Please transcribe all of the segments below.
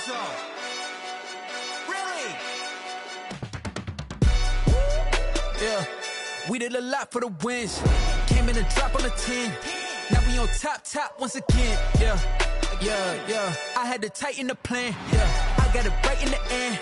so. Really? Yeah, we did a lot for the wins. Came in a drop on a 10. Now we on top once again. Yeah. I had to tighten the plan. Yeah, I got it right in the end.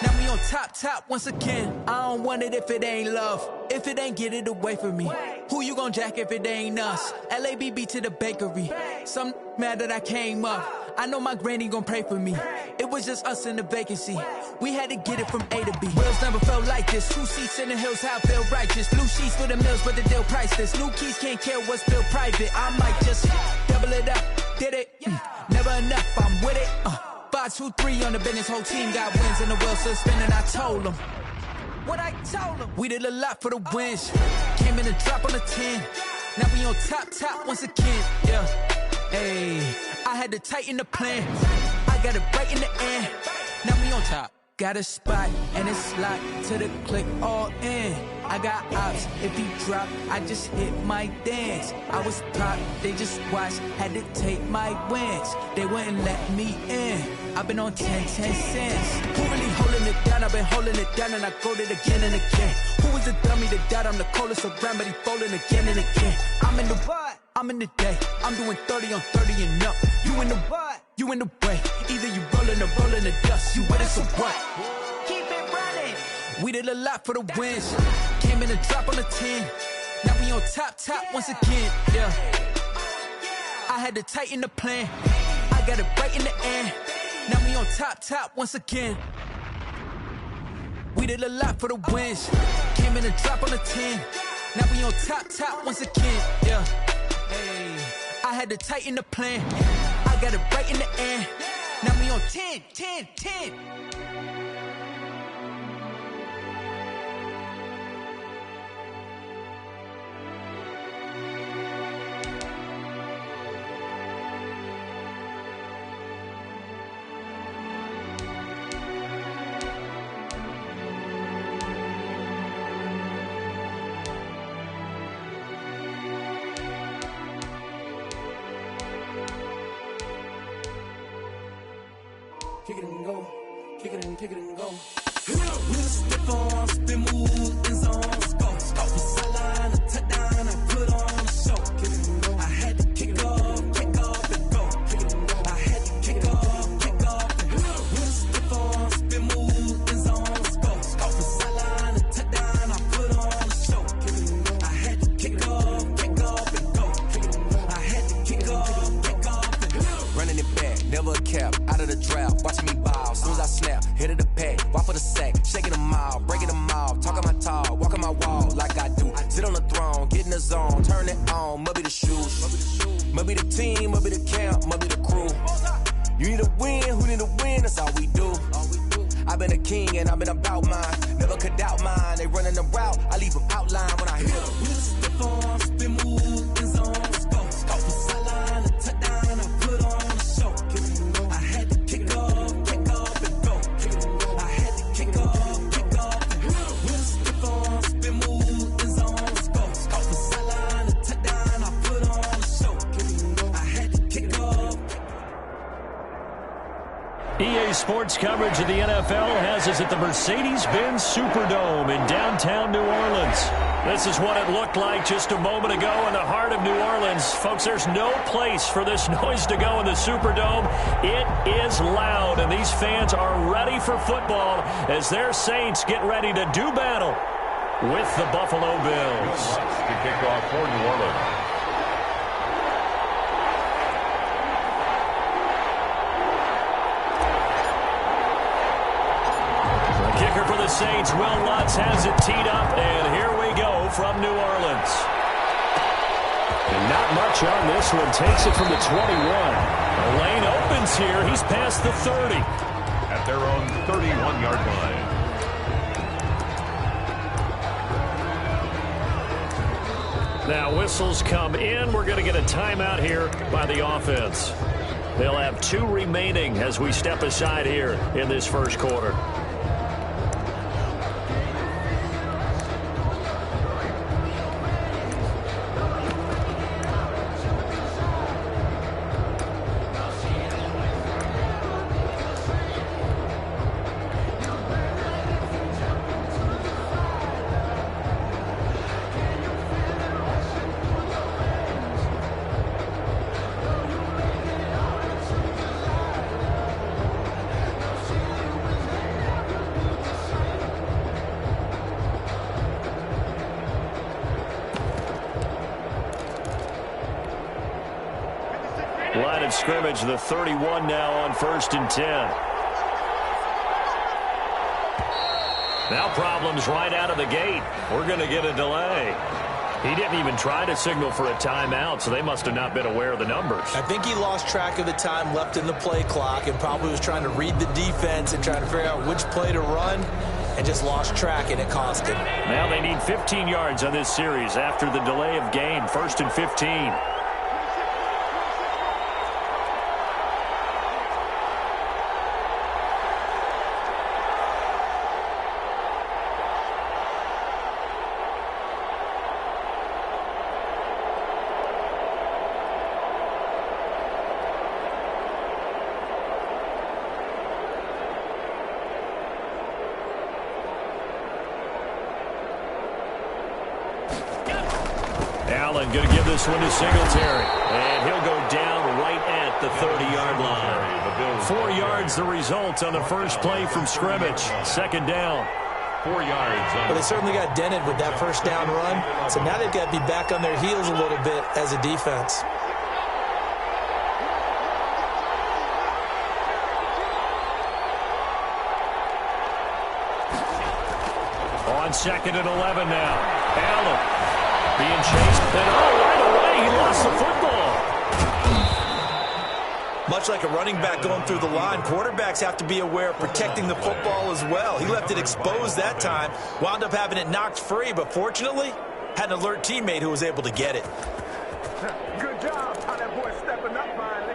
Now we on top once again. I don't want it if it ain't love. If it ain't, get it away from me. Who you gon' jack if it ain't us? LABB to the bakery. Some mad that I came up. I know my granny gon' pray for me. It was just us in the vacancy. We had to get it from A to B. Wheels never felt like this. 2 seats in the hills, how I feel righteous. Blue sheets for the mills, but the deal priceless. New keys can't care what's still private. I might just double it up. Did it? Never enough, I'm with it. 5, 2, 3 on the business. Whole team got wins and the wheels still spinning. I told them what I told them. We did a lot for the wins. Came in a drop on a 10. Now we on top once again. Yeah. Hey, I had to tighten the plan. I got it right in the end. Now we on top. Got a spot and it's locked to the click all in. I got ops, if he drop, I just hit my dance. I was pop, they just watched, had to take my wins. They wouldn't let me in. I've been on 10 cents. Who really holding it down? I've been holding it down and I go it again and again. Who was the dummy that died? I'm the coldest around, but he folding again and again. I'm in the what? I'm in the day. I'm doing 30 on 30 and up. You in the what? You in the way. Either you rolling or rolling the dust. You with it, so what? Keep it running. We did a lot for the wins. Came in a drop on a 10. Now we on top once again. Yeah. I had to tighten the plan. I got it right in the end. Now we on top once again. We did a lot for the wins. Came in a drop on a 10. Now we on top once again. Yeah. Hey, I had to tighten the plan. I got it right in the end. Now we on 10. Kick it and go, kick it and go. With a stiff arm, spin move, in zone, scope. From sideline to touchdown, I put on a show. Kick it and go. I had to kick off and go. Kick it and go. I had to kick off and go. With a stiff arm, spin move, in zone, scope. From sideline to touchdown, I put on a show. Kick it and go. I had to kick off and go. Kick it and go. I had to kick off and go. Running it back, never a cap, out of the drought. Watching me ball, soon as I snap, hit of the pack, walk for the sack, shaking them all, breaking them all, talking my tall, walking my wall like I do. Sit on the throne, get in the zone, turn it on, must be the shoes, must be the team, must be the camp, must be the crew. You need a win, who need a win, that's all we do. I've been a king and I've been about mine, never could doubt mine. They running the route, I leave them outline when I hit them. With a stiff arm, spin move, in zone, scope from sideline to touchdown, I put on a show. I had to kick off and go. I had to kick off and go. With a stiff arm, spin move, in zone, scope from sideline to touchdown, I put on a show. I had to kick off. EA Sports coverage of the NFL has us at the Mercedes-Benz Superdome in downtown New Orleans. This is what it looked like just a moment ago in the heart of New Orleans. Folks, there's no place for this noise to go in the Superdome. It is loud, and these fans are ready for football as their Saints get ready to do battle with the Buffalo Bills. To kick off for New Orleans. Kicker for the Saints, Will Lutz has it teed up, and here we go from New Orleans. And not much on this one. Takes it from the 21. The lane opens here. He's past the 30. At their own 31-yard line. Now whistles come in. We're going to get a timeout here by the offense. They'll have 2 remaining as we step aside here in this first quarter. Line of scrimmage, the 31 now on 1st and 10. Now problems right out of the gate. We're going to get a delay. He didn't even try to signal for a timeout, so they must have not been aware of the numbers. I think he lost track of the time left in the play clock and probably was trying to read the defense and trying to figure out which play to run and just lost track, and it cost him. Now they need 15 yards on this series after the delay of game. 1st and 15. Allen going to give this one to Singletary. And he'll go down right at the 30-yard line. 4 yards the result on the first play from scrimmage. 2nd down. 4 yards. Well, they certainly got dented with that first down run. So now they've got to be back on their heels a little bit as a defense. On 2nd and 11 now. Allen being chased. And right away, he lost the football. Much like a running back going through the line, quarterbacks have to be aware of protecting the football as well. He left it exposed that time, wound up having it knocked free, but fortunately, had an alert teammate who was able to get it. Good job, how that boy stepping up finally.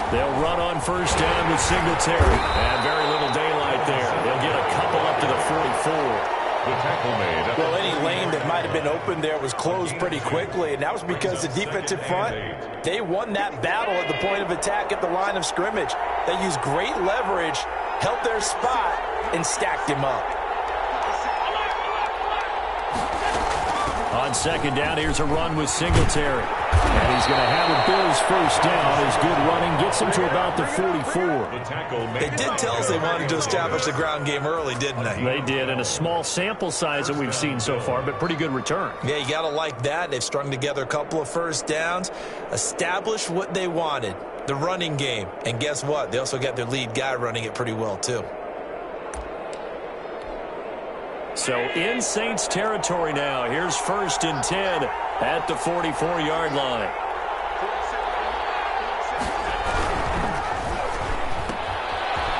They'll run on 1st down with Singletary. And very little daylight there. They'll get a couple up to the 44. The tackle made. Well, any lane that might have been open there was closed pretty quickly, and that was because the defensive front, they won that battle at the point of attack at the line of scrimmage. They used great leverage, held their spot, and stacked him up. On 2nd down, here's a run with Singletary. And he's going to have a Bills first down. His good running gets him to about the 44. They did tell us they wanted to establish the ground game early, didn't they? They did, and a small sample size that we've seen so far, but pretty good return. Yeah, you got to like that. They've strung together a couple of first downs, established what they wanted, the running game. And guess what? They also got their lead guy running it pretty well, too. So in Saints territory now. Here's 1st and 10 at the 44-yard line.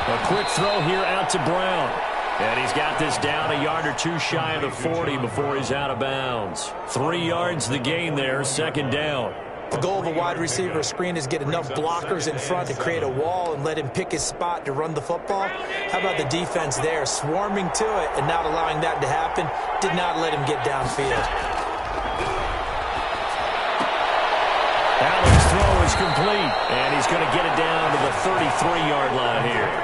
A quick throw here out to Brown. And he's got this down a yard or two shy of the 40 before he's out of bounds. 3 yards the gain there, 2nd down. The goal of a wide receiver screen is get enough blockers in front to create a wall and let him pick his spot to run the football. How about the defense there, swarming to it and not allowing that to happen? Did not let him get downfield. Allen's throw is complete, and he's going to get it down to the 33-yard line here.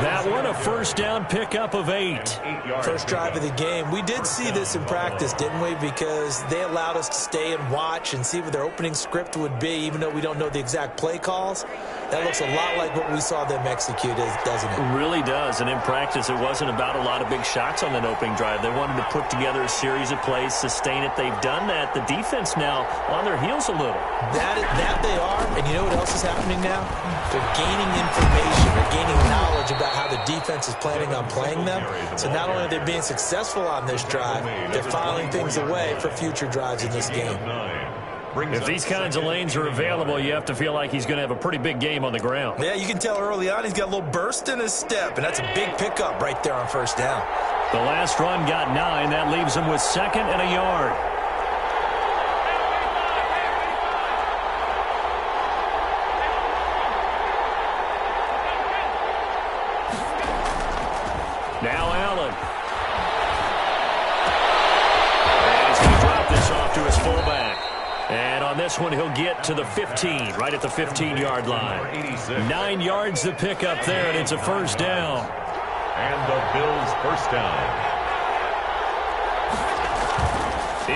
That one, a first down pickup of 8. First drive of the game. We did see this in practice, didn't we? Because they allowed us to stay and watch and see what their opening script would be, even though we don't know the exact play calls. That looks a lot like what we saw them execute, doesn't it? It really does, and in practice it wasn't about a lot of big shots on that opening drive. They wanted to put together a series of plays, sustain it. They've done that. The defense now on their heels a little. That they are, and you know what else is happening now? They're gaining information. They're gaining knowledge about how the defense is planning on playing them. So not only are they being successful on this drive, they're filing things away for future drives in this game. If these kinds of lanes are available, you have to feel like he's going to have a pretty big game on the ground. Yeah, you can tell early on he's got a little burst in his step, and that's a big pickup right there on first down. The last run got 9. That leaves him with 2nd and a yard. Now Allen. And he's going to drop this off to his fullback. And on this one, he'll get to the 15, right at the 15-yard line. 9 yards to pick up there, and it's a first down. And the Bills first down.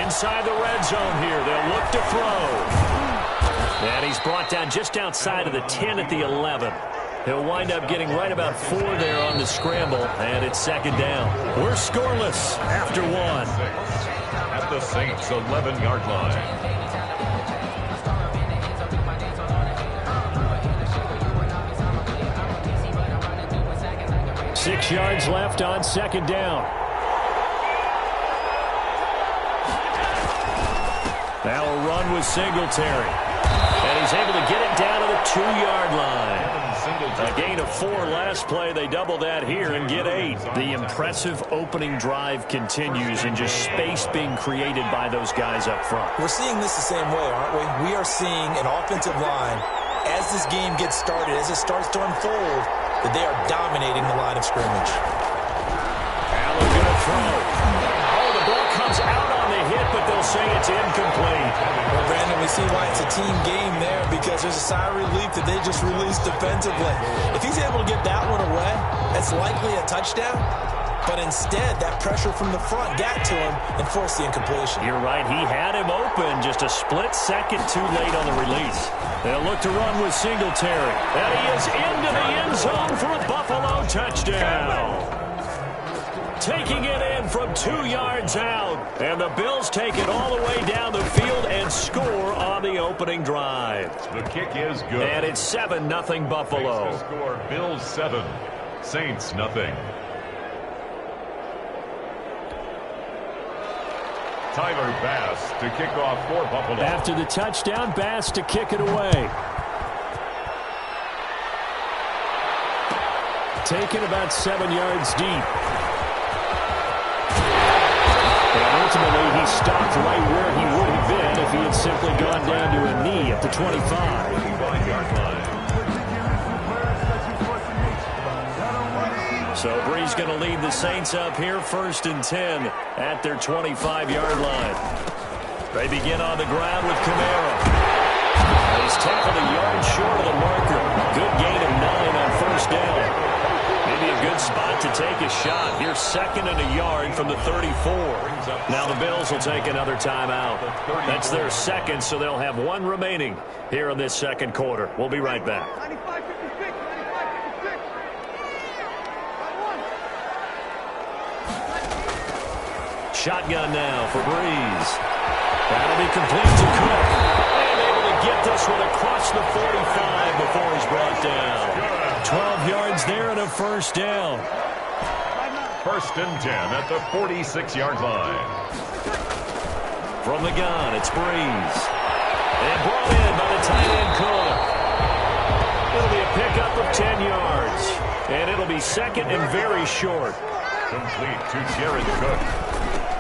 Inside the red zone here, they'll look to throw. And he's brought down just outside of the 10 at the 11. He'll wind up getting right about 4 there on the scramble, and it's second down. We're scoreless after 1. At the Saints' 11-yard line. 6 yards left on second down. Now a run with Singletary. And he's able to get it down to the 2-yard line. A gain of 4 last play. They double that here and get 8. The impressive opening drive continues and just space being created by those guys up front. We're seeing this the same way, aren't we? We are seeing an offensive line, as this game gets started, as it starts to unfold, that they are dominating the line of scrimmage. Allen going to throw. Oh, the ball comes out on the hit, but they'll say it's incomplete. Well, Brandon, we see why it's a team game there, because there's a sigh of relief that they just released defensively. If he's able to get that one away, that's likely a touchdown. But instead, that pressure from the front got to him and forced the incompletion. You're right. He had him open, just a split second too late on the release. They'll look to run with Singletary. And he is into the end zone for a Buffalo touchdown. Taking it in from 2 yards out. And the Bills take it all the way down the field and score on the opening drive. The kick is good. And it's 7-0 Buffalo. The score, Bills 7, Saints nothing. Tyler Bass to kick off for Buffalo. After the touchdown, Bass to kick it away. Taken about 7 yards deep. And ultimately, he stopped right where he would have been if he had simply gone down to a knee at the 25. 25-yard line. So Brees going to lead the Saints up here, 1st and 10 at their 25-yard line. They begin on the ground with Kamara. He's tackled a yard short of the marker. Good gain of 9 on 1st down. Maybe a good spot to take a shot. Here's 2nd and a yard from the 34. Now the Bills will take another timeout. That's their 2nd, so they'll have 1 remaining here in this 2nd quarter. We'll be right back. Shotgun now for Brees. That'll be complete to Cook. And able to get this one across the 45 before he's brought down. 12 yards there and a 1st down. 1st and 10 at the 46-yard line. From the gun, it's Brees. And brought in by the tight end Cook. It'll be a pickup of 10 yards. And it'll be 2nd and very short. Complete to Jared Cook.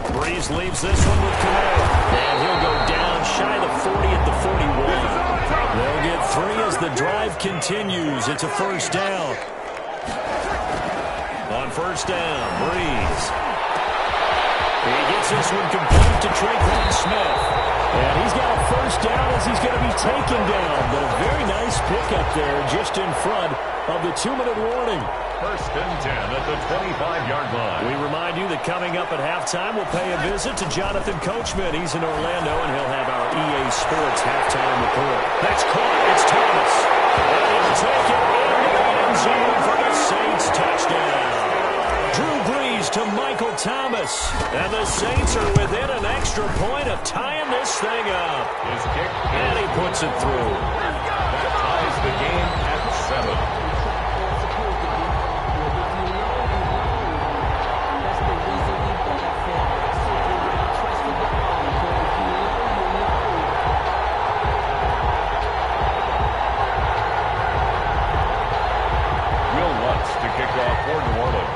Brees leaves this one with Kamara. And he'll go down shy of the 40 at the 41. They'll get 3 as the drive continues. It's a 1st down. On 1st down, Brees. He gets this one complete to Tre'Quan Smith. And he's got a 1st down as he's going to be taken down. But a very nice pickup there just in front of the 2-minute warning. 1st and 10 at the 25-yard line. We remind you that coming up at halftime, we'll pay a visit to Jonathan Coachman. He's in Orlando, and he'll have our EA Sports halftime report. That's caught. It's Thomas. And he'll take it into the end zone for the Saints touchdown. Drew Brees to Michael Thomas. And the Saints are within an extra point of tying this thing up. His kick. And he puts it through. That ties the game at 7. For New Orleans.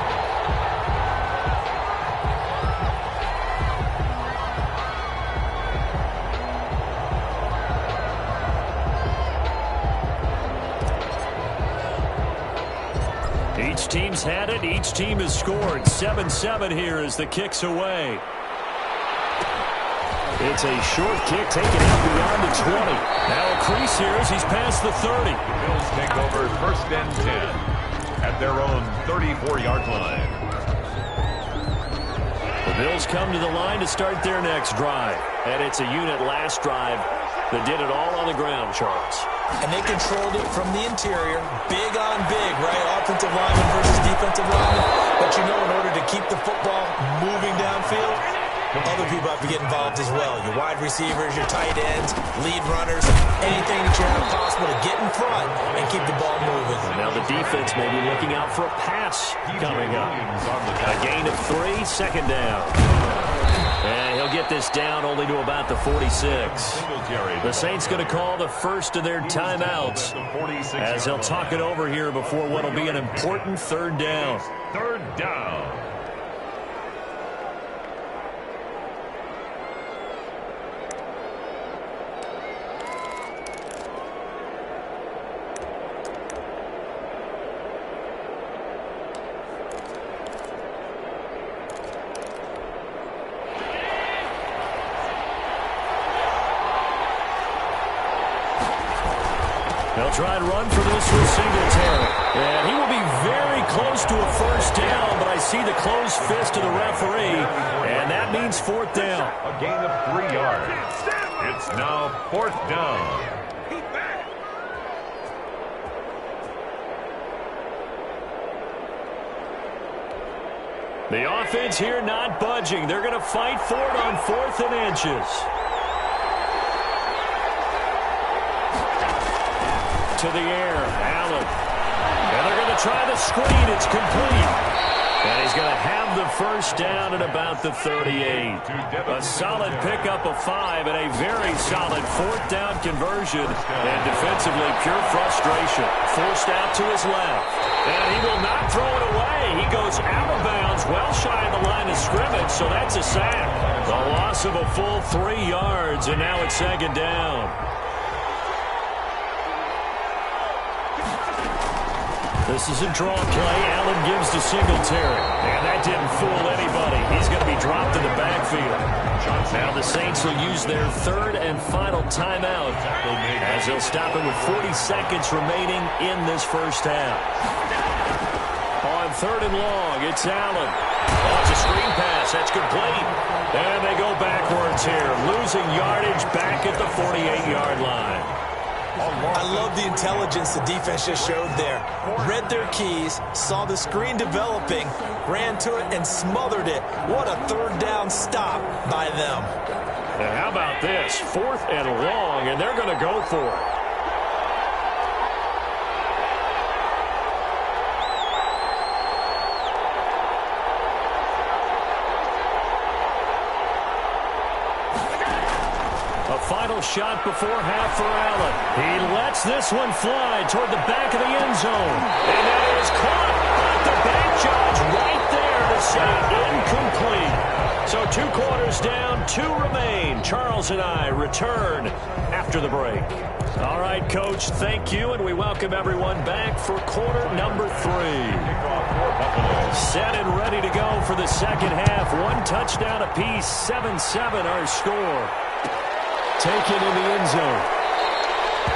Each team's had it. Each team has scored. 7-7 here as the kick's away. It's a short kick taken out beyond the 20. Now a crease here as he's past the 30. The Bills take over 1st and 10. At their own 34-yard line. The Bills come to the line to start their next drive. And it's a unit last drive that did it all on the ground, Charles. And they controlled it from the interior, big on big, right? Offensive lineman versus defensive lineman. But you know, in order to keep the football moving downfield, other people have to get involved as well. Your wide receivers, your tight ends, lead runners, anything that you have possible to get in front and keep the ball moving. Now the defense may be looking out for a pass coming up. A gain of 3, second down. And he'll get this down only to about the 46. The Saints going to call the first of their timeouts as they'll talk it over here before what will be an important third down. Third down. They'll try and run for this with Singletary. And he will be very close to a first down, but I see the closed fist of the referee, and that means fourth down. A gain of 3 yards. It's now fourth down. The offense here not budging. They're going to fight for it on 4th and inches. To the air, Allen. And they're going to try the screen. It's complete. And he's going to have the first down at about the 38. A solid pickup of 5 and a very solid fourth down conversion. And defensively, pure frustration. Forced out to his left. And he will not throw it away. He goes out of bounds, well shy of the line of scrimmage, so that's a sack. The loss of a full 3 yards, and now it's second down. This is a draw play. Allen gives to Singletary. And that didn't fool anybody. He's going to be dropped in the backfield. Now the Saints will use their third and final timeout as they'll stop it with 40 seconds remaining in this first half. On third and long, it's Allen. Oh, it's a screen pass. That's complete. And they go backwards here, losing yardage back at the 48-yard line. I love the intelligence the defense just showed there. Read their keys, saw the screen developing, ran to it, and smothered it. What a third down stop by them. And how about this? 4th and long, and they're going to go for it. Final shot before half for Allen. He lets this one fly toward the back of the end zone. And that is caught. But the back judge right there to say incomplete. So 2 quarters down, 2 remain. Charles and I return after the break. All right, Coach, thank you, and we welcome everyone back for quarter number 3. Set and ready to go for the second half. 1 touchdown apiece, 7-7 our score. Taken in the end zone.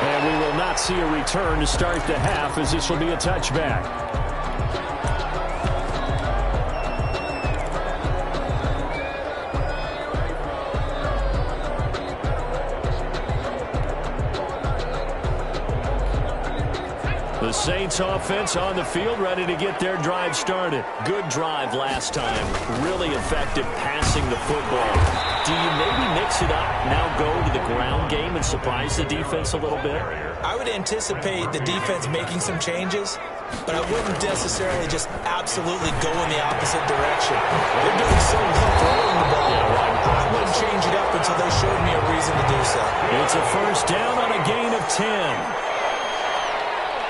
And we will not see a return to start the half, as this will be a touchback. The Saints offense on the field, ready to get their drive started. Good drive last time. Really effective passing the football. Do you maybe mix it up, now go to the ground game and surprise the defense a little bit? I would anticipate the defense making some changes, but I wouldn't necessarily just absolutely go in the opposite direction. They're doing so well throwing the ball. I wouldn't change it up until they showed me a reason to do so. It's a first down on a gain of 10.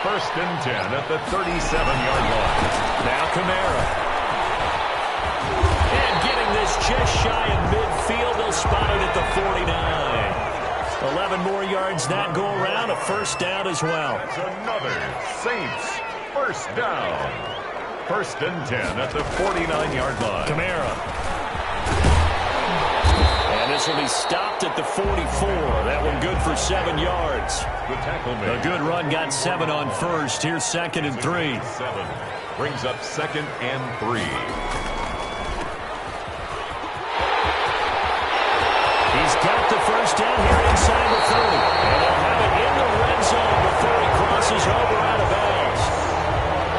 First and 10 at the 37-yard line. Now Kamara. And getting this just shy of midfield, they'll spot it at the 49. 11 more yards that go around, a first down as well. It's another Saints first down. First and 10 at the 49-yard line. Kamara. And this will be stopped at the 44. That one good for 7 yards. Good tackle made. A good run got 7 on first. Here's second and 3. 7 brings up second and 3. He's got the first down here inside the 30. And they'll have it in the the red zone before he crosses over out of bounds.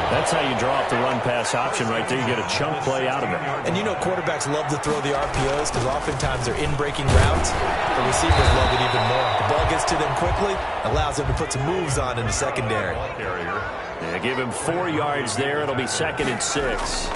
That's how you draw up the run-pass option right there. You get a chunk play out of it. And you know quarterbacks love to throw the RPOs because oftentimes they're in-breaking routes. The receivers love it even more. The ball gets to them quickly, allows them to put some moves on in the secondary. Yeah, give him 4 yards there. It'll be 2nd and 6.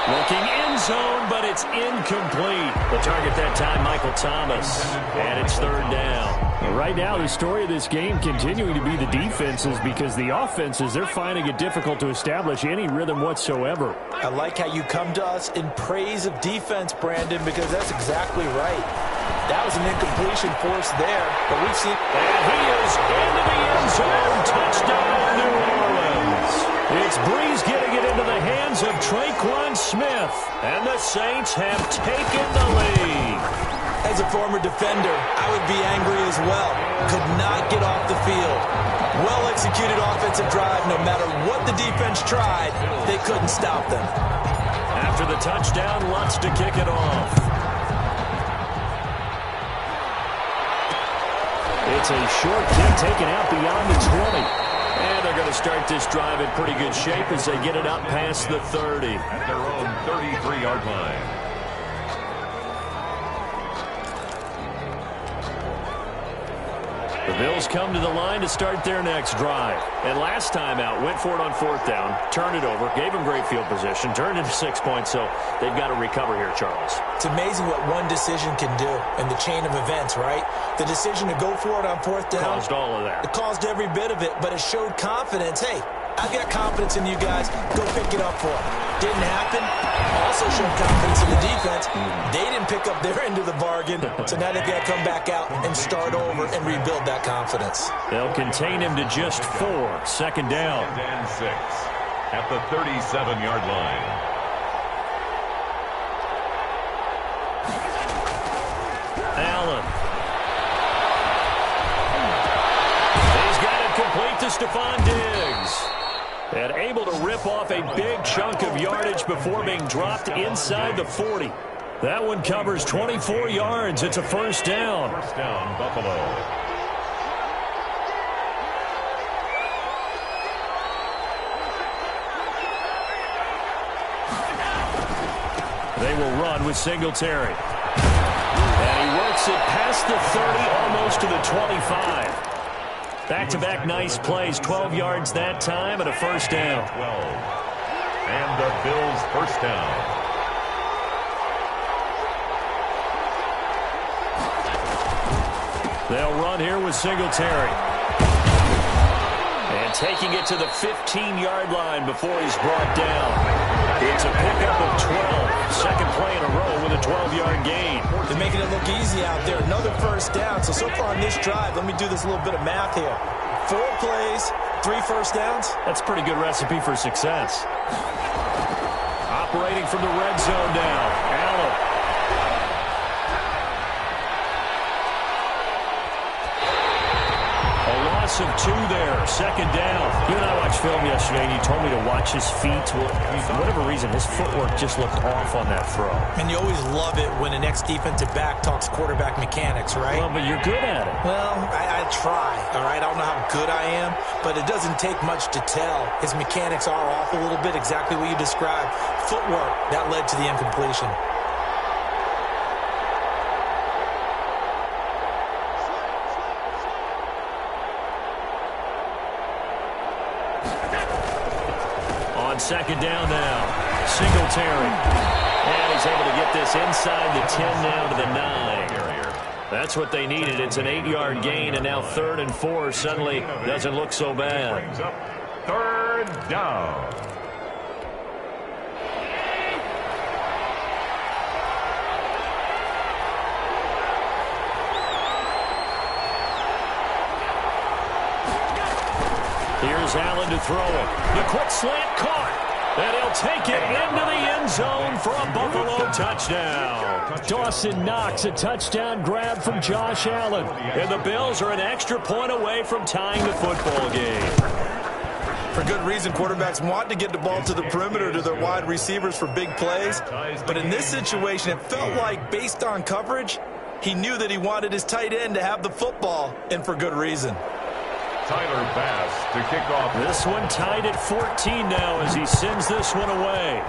Looking end zone, but it's incomplete. The target that time, Michael Thomas. And it's 3rd down. Right now, the story of this game continuing to be the defenses because the offenses, they're finding it difficult to establish any rhythm whatsoever. I like how you come to us in praise of defense, Brandon, because that's exactly right. That was an incompletion force there, but we've seen... And he is into the end zone. Touchdown, New Orleans. It's Breeze getting it into the hands of Traquan Smith. And the Saints have taken the lead. As a former defender, I would be angry as well. Could not get off the field. Well-executed offensive drive. No matter what the defense tried, they couldn't stop them. After the touchdown, Lutz to kick it off. It's a short kick taken out beyond the 20. And they're going to start this drive in pretty good shape as they get it up past the 30. At their own 33-yard line. The Bills come to the line to start their next drive. And last time out, went for it on 4th down, turned it over, gave them great field position, turned into 6 points, so they've got to recover here, Charles. It's amazing what one decision can do in the chain of events, right? The decision to go for it on 4th down. Caused all of that. It caused every bit of it, but it showed confidence. Hey, I've got confidence in you guys. Go pick it up for them. Didn't happen. Also showed confidence in the defense. They didn't pick up their end of the bargain, so now they've got to come back out and start over and rebuild that confidence. They'll contain him to just 4. 2nd down. 2nd and 6 at the 37-yard line. Allen. He's got it complete to Stephon Diggs. And able to rip off a big chunk of yardage before being dropped inside the 40. That one covers 24 yards. It's a 1st down. 1st down, Buffalo. They will run with Singletary. And he works it past the 30, almost to the 25. Back-to-back nice plays, 12 yards that time, and a 1st down. 12. And the Bills' 1st down. They'll run here with Singletary. And taking it to the 15-yard line before he's brought down. It's a pickup of 12. Second play in a row with a 12-yard gain. They're making it look easy out there. Another 1st down. So far on this drive, let me do this little bit of math here. 4 plays, 3 1st downs. That's a pretty good recipe for success. Operating from the red zone now. Allen. Loss of 2 there. 2nd down. You and I watched film yesterday, and you told me to watch his feet. Well, for whatever reason, his footwork just looked off on that throw. And you always love it when an ex-defensive back talks quarterback mechanics, right? Well, but you're good at it. Well, I try, all right? I don't know how good I am, but it doesn't take much to tell. His mechanics are off a little bit, exactly what you described. Footwork, that led to the incompletion. On 2nd down now, Singletary. And he's able to get this inside the 10 now to the 9. That's what they needed. It's an 8-yard gain, and now 3rd and 4 suddenly doesn't look so bad. Brings up 3rd down. Here's Allen to throw it. The quick slant caught. And he'll take it into the end zone for a Buffalo touchdown. Dawson Knox, a touchdown grab from Josh Allen. And the Bills are an extra point away from tying the football game. For good reason, quarterbacks want to get the ball to the perimeter to their wide receivers for big plays. But in this situation, it felt like, based on coverage, He knew that he wanted his tight end to have the football, and for good reason. Tyler Bass to kick off. This one tied at 14 now as he sends this one away.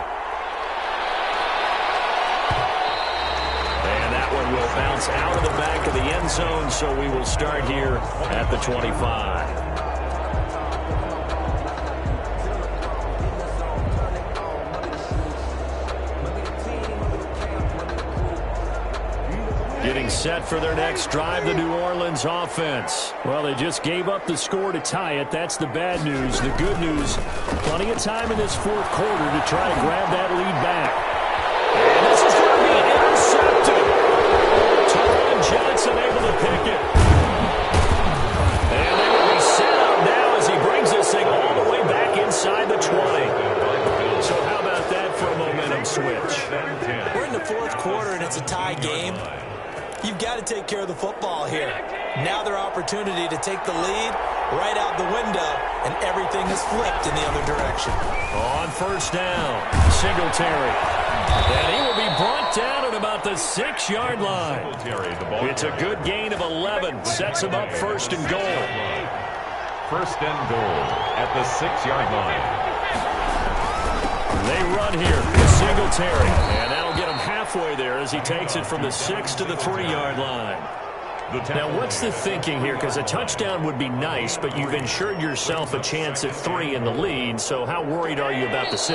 And that one will bounce out of the back of the end zone, so we will start here at the 25. Getting set for their next drive, the New Orleans offense. Well, they just gave up the score to tie it. That's the bad news. The good news, plenty of time in this fourth quarter to try to grab that lead back. And this is going to be intercepted. Taron Johnson able to pick it. And they will be set up now as he brings this thing all the way back inside the 20. So how about that for a momentum switch? We're in the fourth quarter, and it's a tie game. You've got to take care of the football here. Now their opportunity to take the lead right out the window, and everything is flipped in the other direction. On first down, Singletary. And he will be brought down at about the 6-yard line. It's a good gain of 11. Sets him up first and goal. First and goal at the 6-yard line. They run here with Singletary. And that'll get him halfway there as he takes it from the 6 to the 3-yard line. Now, what's the thinking here? Because a touchdown would be nice, but you've ensured yourself a chance at 3 in the lead, so how worried are you about the 6?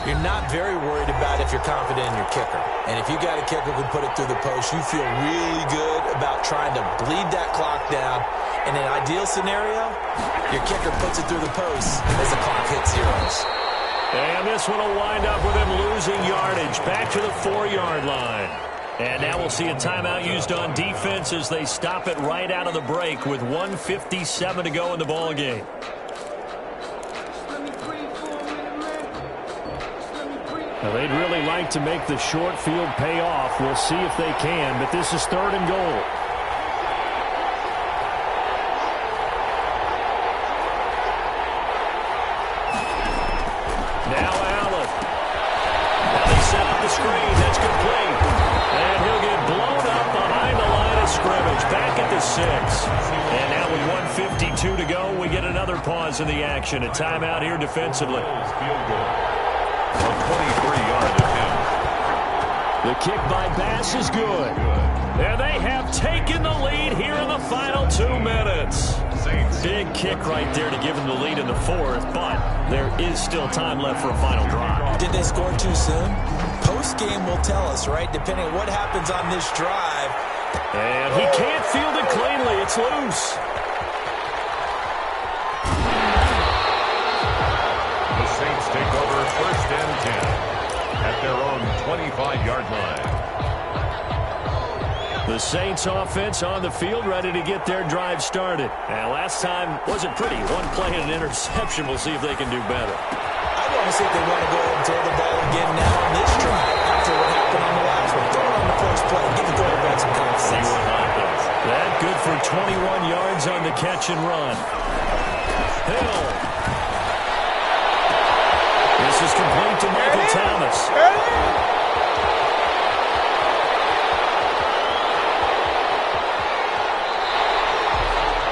You're not very worried about if you're confident in your kicker. And if you got a kicker who can put it through the post, you feel really good about trying to bleed that clock down. In an ideal scenario, your kicker puts it through the post as the clock hits zeros. And this one will wind up with him losing yardage back to the 4-yard line. And now we'll see a timeout used on defense as they stop it right out of the break with 1:57 to go in the ballgame. Now they'd really like to make the short field pay off. We'll see if they can, but this is 3rd and goal. Now Allen. Now they set up the screen. That's complete. And he'll get blown up behind the line of scrimmage. Back at the 6. And now with 1:52 to go, we get another pause in the action. A timeout here defensively. Field goal. A 23-yard attempt. The kick by Bass is good. And they have taken the lead here in the final 2 minutes. Big kick right there to give them the lead in the 4th, but there is still time left for a final drive. Did they score too soon? Post-game will tell us, right, depending on what happens on this drive. And he can't field it cleanly. It's loose. The Saints take over 1st and 10 at their own 25-yard line. The Saints offense on the field, ready to get their drive started. And last time wasn't pretty. One play and an interception. We'll see if they can do better. I want to see if they want to go ahead and throw the ball again now on this drive after what happened on the last one. Throw it on the first play. Give the quarterback some confidence. See what happens. That good for 21 yards on the catch and run. Hill. This is complete to Michael Thomas.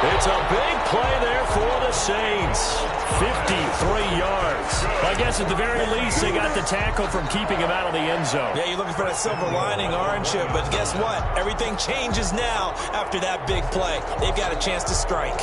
It's a big play there for the Saints. 53 yards. I guess at the very least they got the tackle from keeping him out of the end zone. Yeah, you're looking for that silver lining, aren't you? But guess what? Everything changes now after that big play. They've got a chance to strike.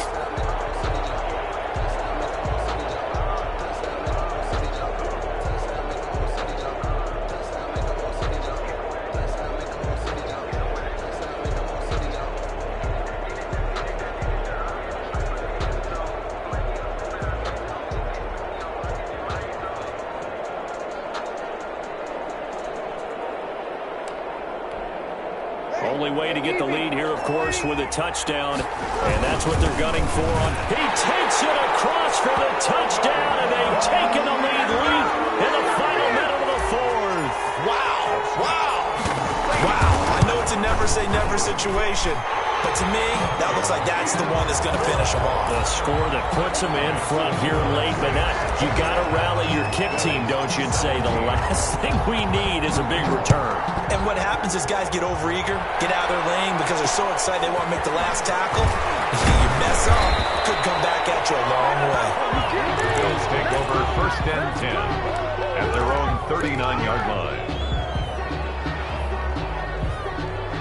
Only way to get the lead here, of course, with a touchdown. And that's what they're gunning for. He takes it across for the touchdown, and they've taken the lead in the final minute of the 4th. Wow. I know it's a never say never situation, But to me, that looks like that's the one that's going to finish them off. The score that puts them in front here late, but you got to rally your kick team, don't you, and say the last thing we need is a big return. And what happens is guys get overeager, get out of their lane because they're so excited they want to make the last tackle. You mess up, could come back at you a long way. The Bills take over 1st and 10 at their own 39-yard line.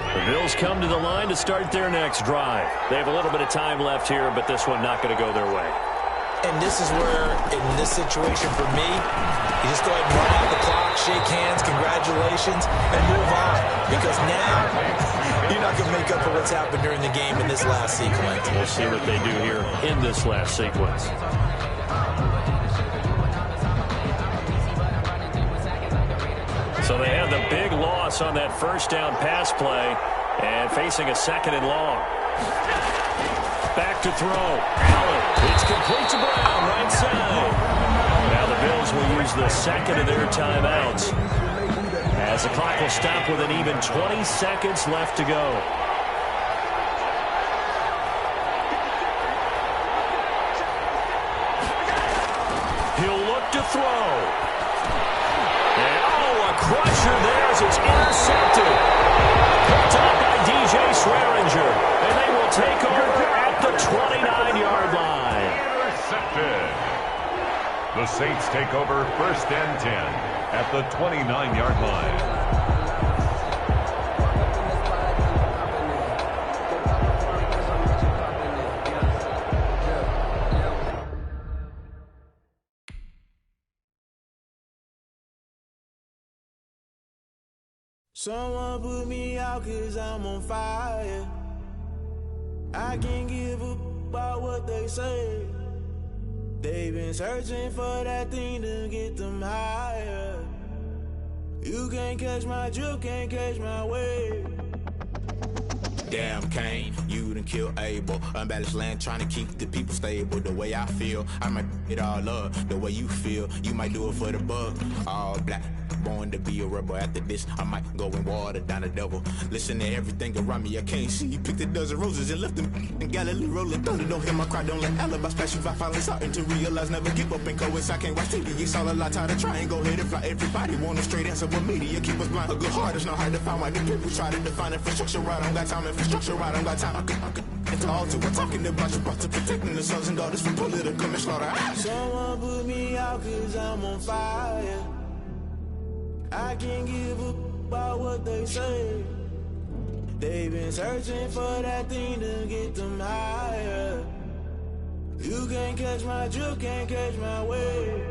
The Bills come to the line to start their next drive. They have a little bit of time left here, but this one not going to go their way. And this is where, in this situation for me, you just go ahead and run out the clock, shake hands, congratulations, and move on. Because now, you're not going to make up for what's happened during the game in this last sequence. We'll see what they do here in this last sequence. So they have the big loss on that first down pass play and facing a 2nd and long. Back to throw. Allen. It's complete to Brown, right side. Now the Bills will use the 2nd of their timeouts as the clock will stop with an even 20 seconds left to go. He'll look to throw. A crusher there as it's intercepted. Picked up by DJ Swearinger. And they will take over at the 29-yard line. Intercepted. The Saints take over 1st and 10 at the 29-yard line. Someone put me out 'cause I'm on fire. I can't give up about what they say. They've been searching for that thing to get them higher. You can't catch my drift, can't catch my wave. Damn, Kane, you done killed Abel. Unbalanced land, trying to keep the people stable. The way I feel, I might it all up. The way you feel, you might do it for the bug. All black, born to be a rebel. After this, I might go and water down the devil. Listen to everything around me, I can't see. Picked a dozen roses and left them in Galilee rolling thunder. Don't hear my cry, don't let alibi splash you. I finally starting to realize, never give up and coincide. I can't watch TV, it's all a lot. Tired of trying, go ahead and fly. Everybody want a straight answer, but media keep us blind. A good heart is not hard to find. Why the people try to define infrastructure right? I don't got time, infrastructure right? I don't got time. I could it's all to we're talking about you, about to protecting the sons and daughters from political manslaughter. Someone put me out 'cause I'm on fire. I can't give up about what they say. They've been searching for that thing to get them higher. You can't catch my drift, can't catch my wave.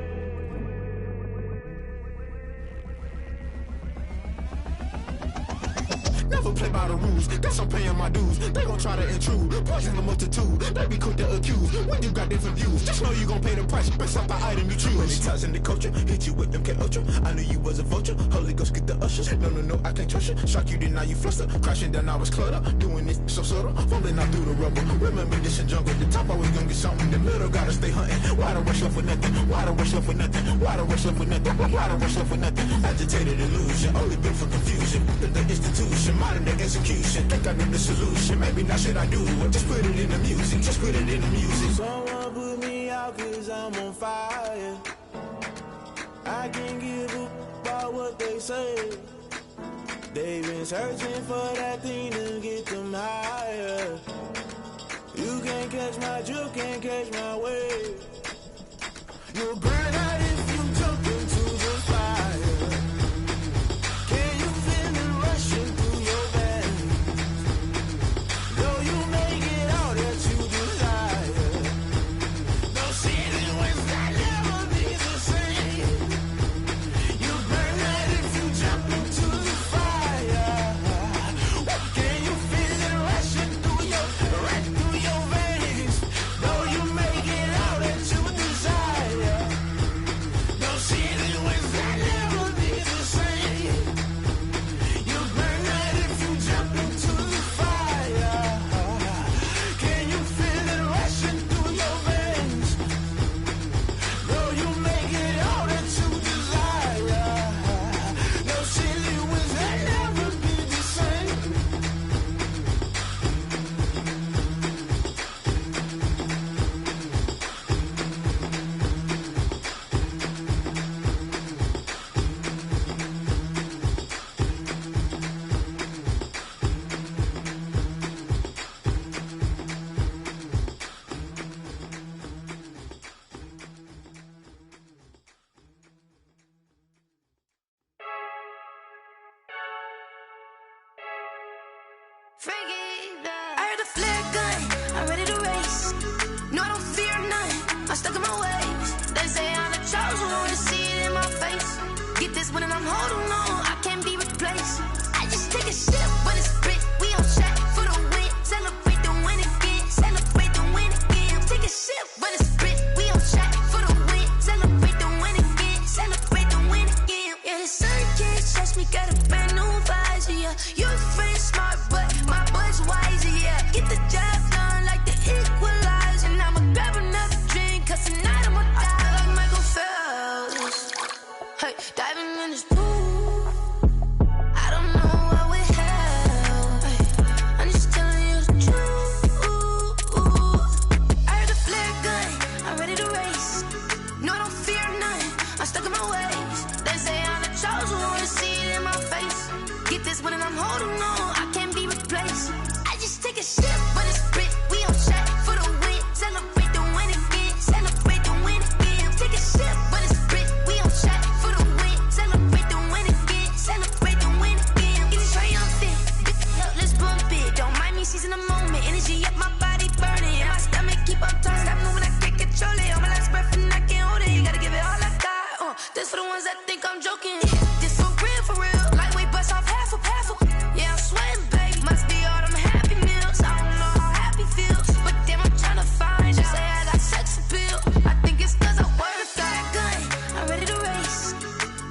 Never play by the rules, guess I'm paying my dues. They gon' try to intrude, poison the multitude. They be quick to accuse, when you got different views. Just know you gon' pay the price, based off the item you choose. Many times in the culture, hit you with them K-Ultra. I knew you was a vulture, Holy Ghost get the ushers. No, I can't trust you. Shock you, then now you fluster. Crashing down, I was cluttered. Doing this so subtle, falling out through the rubble. Remember this in jungle, the top always gonna get something. In the middle, gotta stay hunting. Why the rush left with nothing? Why the rush left with nothing? Why the rush left with nothing? Why the rush left with nothing? Agitated illusion, only built for confusion. The institution, modern day execution. Think I know the solution. Maybe now should I do it? Just put it in the music. Just put it in the music. Someone put me out 'cause I'm on fire. I can't give up about what they say. They've been searching for that thing to get them higher. You can't catch my drift, can't catch my wave. You'll burn out if you jump into the fire. Can you feel it rushing through your veins? Though you make it all that you desire. No ceiling was that never be the same. You burn out if you jump into the fire. Can you feel it rushing through your veins? Though you make it all that you desire. I heard a flare gun, I'm ready to race. No, I don't fear none, I'm stuck in my ways. They say I'm the chosen one, see it in my face. Get this one and I'm holding on, I can't be replaced. I just take a sip when it's split, we on track for the win. Celebrate the win again, celebrate the win again. Take a sip when it's split, we on track for the win. Celebrate the win again, celebrate the win again. Yeah, the sun can't touch me, got a brand new visor, yeah. Your friend smart, but my boy's wiser, yeah. Get the job done like the equalizer. Now I'ma grab another drink, cause tonight I'ma die like Michael Phelps. Hey, diving in this pool, I don't know what we have. Hey, I'm just telling you the truth. I heard a flare gun, I'm ready to race. No, I don't fear none, I'm stuck in my ways. They say I'm the chosen one, see it in my face. Get this one and I'm holding on, I can't be replaced. I just take a sip when it's split, we on track for the win. Celebrate the win again, celebrate the win again. Take a sip when it's split, we on track for the win. Celebrate the win again, celebrate the win again. Get it triumphant, let's bump it. Don't mind me seizing the moment, energy up my body burning. And my stomach keep on turning, stop moving, I can't control it. On my last breath and I can't hold it, you gotta give it all I got. This for the ones that think I'm joking. This for real, lightweight bust off half a. Yeah, I'm sweating, babe, must be all them happy meals. I don't know how happy feels, but damn, I'm tryna find you. Say I got sex appeal, I think it's cause I work a gun, I'm ready to race.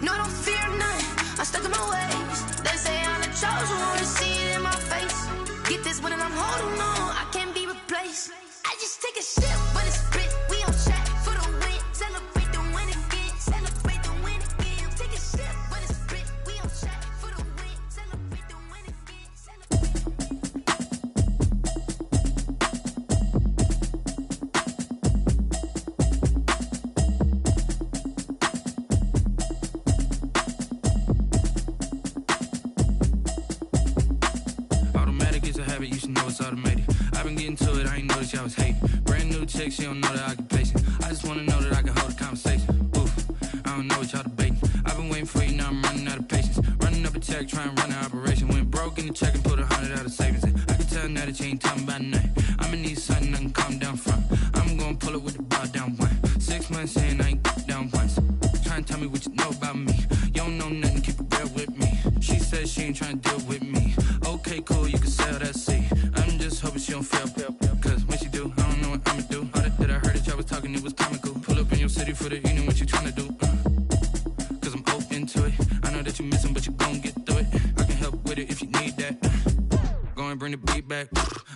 No, I don't fear none, I'm stuck in my ways. They say I'm the chosen one, see it in my face. Get this one and I'm holding on, I can't be replaced. I just take a sip when it's split, we on track for the win. Celebrate the win again, celebrate the win again. Take a sip when it's split, we on track for the win. Celebrate the win again, Automatic is a habit, you should know it's automated. I've been getting to it, I ain't noticed y'all was hating. Brand new chick, she don't know the occupation. I just wanna know that I can hold a conversation. Oof, I don't know what y'all debating. I've been waiting for you, now I'm running out of patience. Running up a check, trying to run an operation. Went broke in the check and put 100 out of savings in. I can tell now that you ain't talking about nothing. I'ma need something I can calm down from. I'm gonna pull it with the bar down one. 6 months in, I ain't down once. Trying to tell me what you know about me. You don't know nothing, keep it real with me. She said she ain't trying to deal with me. Okay, cool, you can sell that seat. I'm just hoping she don't fail. Cause when she do, I don't know what I'ma do. All that I heard that y'all was talking, it was comical. Pull up in your city for the evening, what you trying to do? Cause I'm open to it. I know that you missing, but you gon' get through it. I can help with it if you need that. Go and bring the beat back.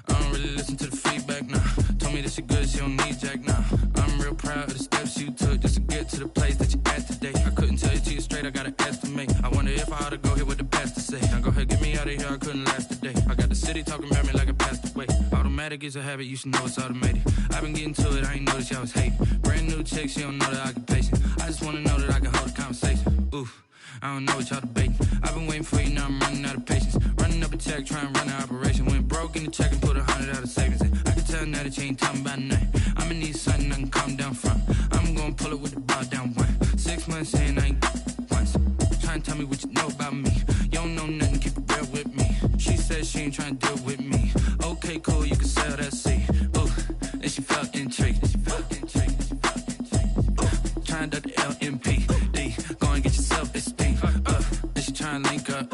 I don't really listen to the feedback, nah. Told me that she good, she don't need jack, nah. I'm real proud of the steps you took just to get to the place that you at today. I couldn't tell you to you straight, I gotta estimate. I wonder if I ought to go here with the pastor say. Now go ahead, get me out of here, I couldn't last today. I got the city talking about me like I passed away. Automatic is a habit, you should know it's automated. I've been getting to it, I ain't noticed y'all was hating. Brand new chick, she don't know the occupation. I just wanna know that I can hold a conversation. Oof, I don't know what y'all debating. I've been waiting for you, now I'm running out of patience. Running up a check, trying to run an operation. Went broke in the check and put 100 out of savings in. I can tell now that you ain't talking about nothing. I'ma need something I can calm down from. I'm gonna pull it with the bar down one. 6 months in, I ain't once. Trying to tell me what you know about me. You don't know nothing, keep it real with me. She said she ain't trying to deal with me. Okay, cool, you can sell that seat. Ooh, and she felt intrigued. Trying to the LMPD. Go and get your self-esteem. And she trying to link up.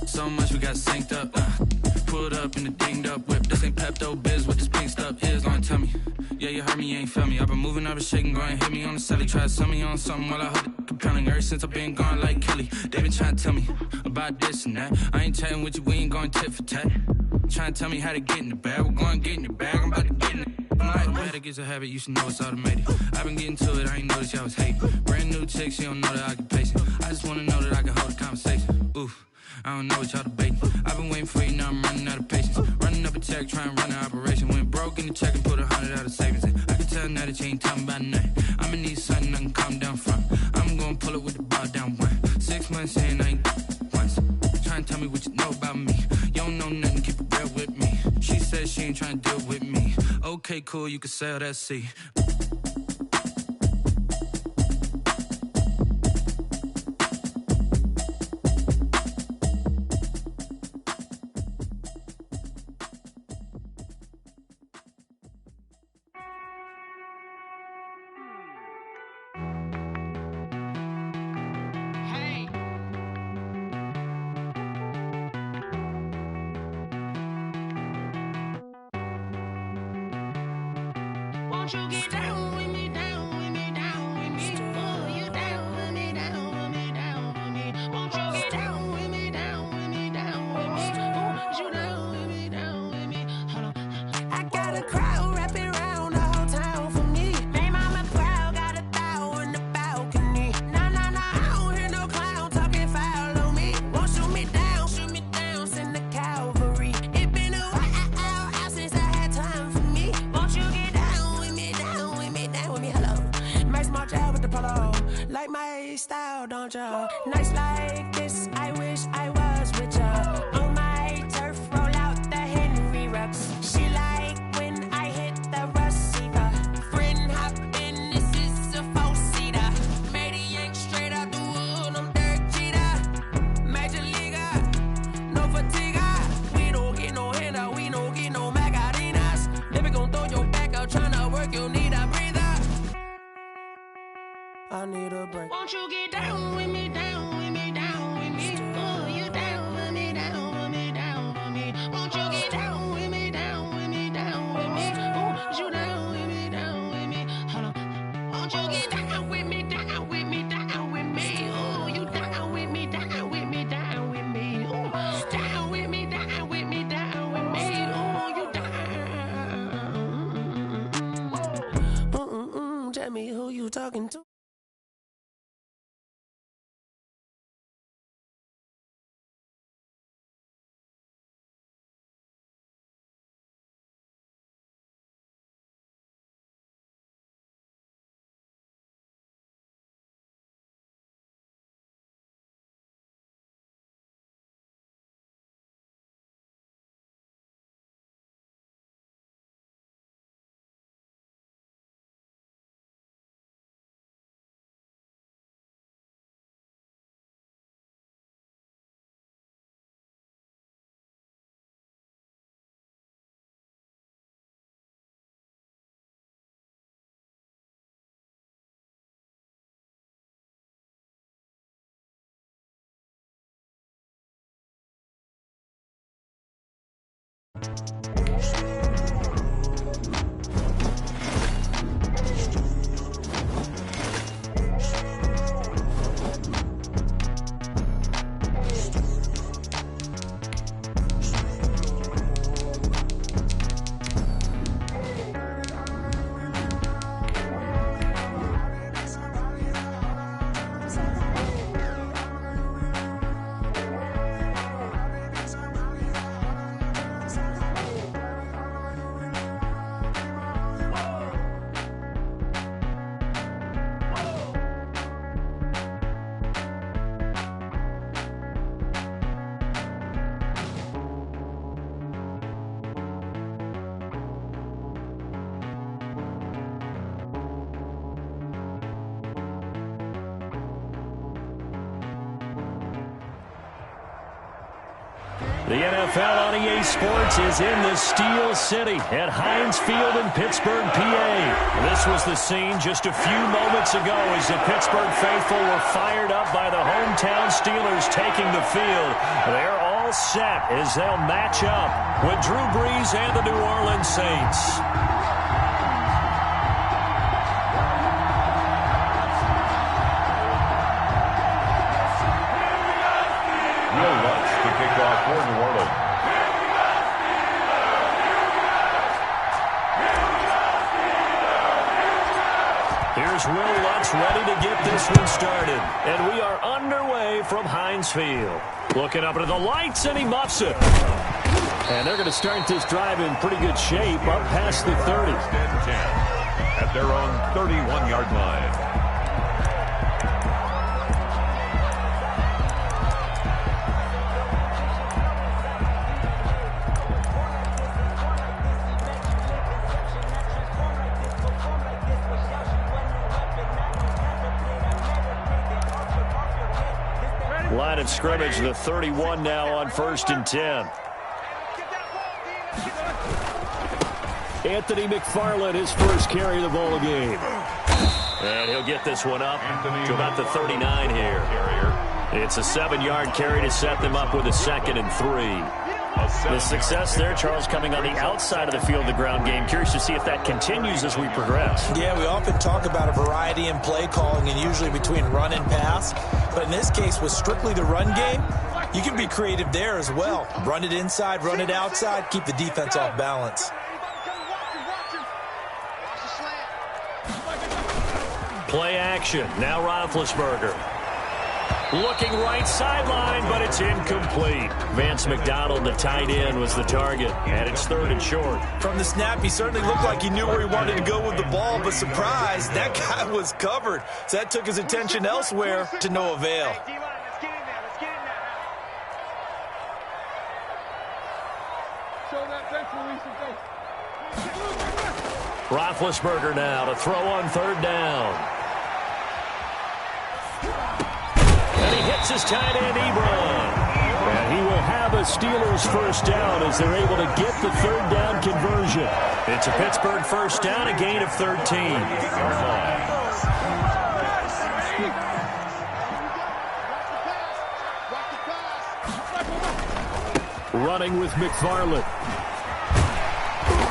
So much we got synced up. Pulled up in the dinged up whip. This ain't Pepto-Biz, what this pink stuff is. Gonna tell me. Yeah, you heard me, you ain't felt me. I've been moving, I've been shaking, go and hit me on the celly. Try to sell me on something while I hold it compelling. Ever since I've been gone like Kelly, they been trying to tell me about this and that. I ain't chatting with you, we ain't going tit for tat. Trying to tell me how to get in the bag. We're going to get in the bag, I'm about to get in it. Automatic is a habit, you should know it's automated. I've been getting to it, I ain't noticed y'all was hating. Brand new chick, she don't know the occupation. I just wanna know that I can hold a conversation. Oof, I don't know what y'all debating. I've been waiting for you, now I'm running out of patience. Running up a check, trying to run an operation. Went broke in the check and put 100 out of savings in. I can tell now that you ain't talking about nothing. I'ma need something I can calm down from. I'm gonna pull it with the bar down one. 6 months in, I ain't once. Trying to tell me what you know about me. You don't know nothing, keep it real with me. She said she ain't trying to deal with me. Okay, cool, you can sell that seat. Won't you get down with me, down with me, down with me? Oh, you down with me, down with me, down with me. Won't you get down with me, down with me, down with me? Oh, you down with me, down with me? Hold on. I got a crowd wrapping around the whole town for me. Hey, mama proud, got a thou in the balcony. Nah, I don't hear no clown talking foul on me. Won't shoot me down, send the cavalry. It been a while since I had time for me. Won't you get down with me, down with me, down with me? Hello. Max March out with the polo. Like my style, don't ya? Nights like this, I wish I was with ya. On my turf, roll out the Henry Rux. She like when I hit the receiver. Friend hop in, this is a four-seater. Made a yank straight out the wood, I'm Derek Jeter. Major leaguer, no fatigue. We don't get no handout, we don't get no Macarinas. Never gon' throw your back out, tryna work, you'll need a breather. I need a break. Won't you get down with me, down with me, down with me? Oh, you down with me, down with me, down with me? Won't you get down with me, down with me, down with me? Oh, you down with me, down with me? Hold on. Won't you get down with me, down with me, down with me? Oh, you down with me, down with me, down with me? Oh, down with me, down with me, down with me? Oh, you down. Tell me who you talking to. The NFL on EA Sports is in the Steel City at Heinz Field in Pittsburgh, PA. This was the scene just a few moments ago as the Pittsburgh faithful were fired up by the hometown Steelers taking the field. They're all set as they'll match up with Drew Brees and the New Orleans Saints. For New Orleans. Here's Will Lutz ready to get this one started. And we are underway from Heinz Field. Looking up into the lights, and he muffs it. And they're going to start this drive in pretty good shape up past the 30. At their own 31-yard line. Line of scrimmage, the 31 now on 1st and 10. Anthony McFarland, his first carry of the ball game. And he'll get this one up to about the 39 here. It's a 7-yard carry to set them up with a 2nd and 3. The success there, Charles, coming on the outside of the field, the ground game. Curious to see if that continues as we progress. Yeah, we often talk about a variety in play calling and usually between run and pass. But in this case, with strictly the run game, you can be creative there as well. Run it inside, run it outside, keep the defense off balance. Play action. Now Roethlisberger. Looking right sideline, but it's incomplete. Vance McDonald, the tight end, was the target, and it's 3rd and short. From the snap, he certainly looked like he knew where he wanted to go with the ball, but surprise, that guy was covered. So that took his attention elsewhere to no avail. Roethlisberger now to throw on 3rd down. And he hits his tight end, Ebron. And he will have a Steelers first down as they're able to get the 3rd down conversion. It's a Pittsburgh first down, a gain of 13. Running with McFarland.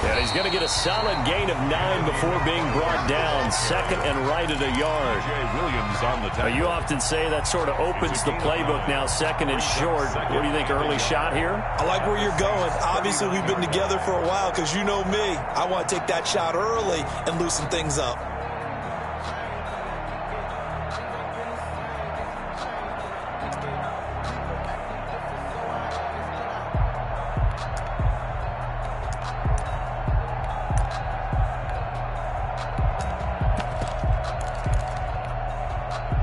And he's going to get a solid gain of 9 before being brought down. 2nd and right at a yard. Williams on the tackle. You often say that sort of opens the playbook now, 2nd and short. What do you think, early shot here? I like where you're going. Obviously, we've been together for a while because you know me. I want to take that shot early and loosen things up.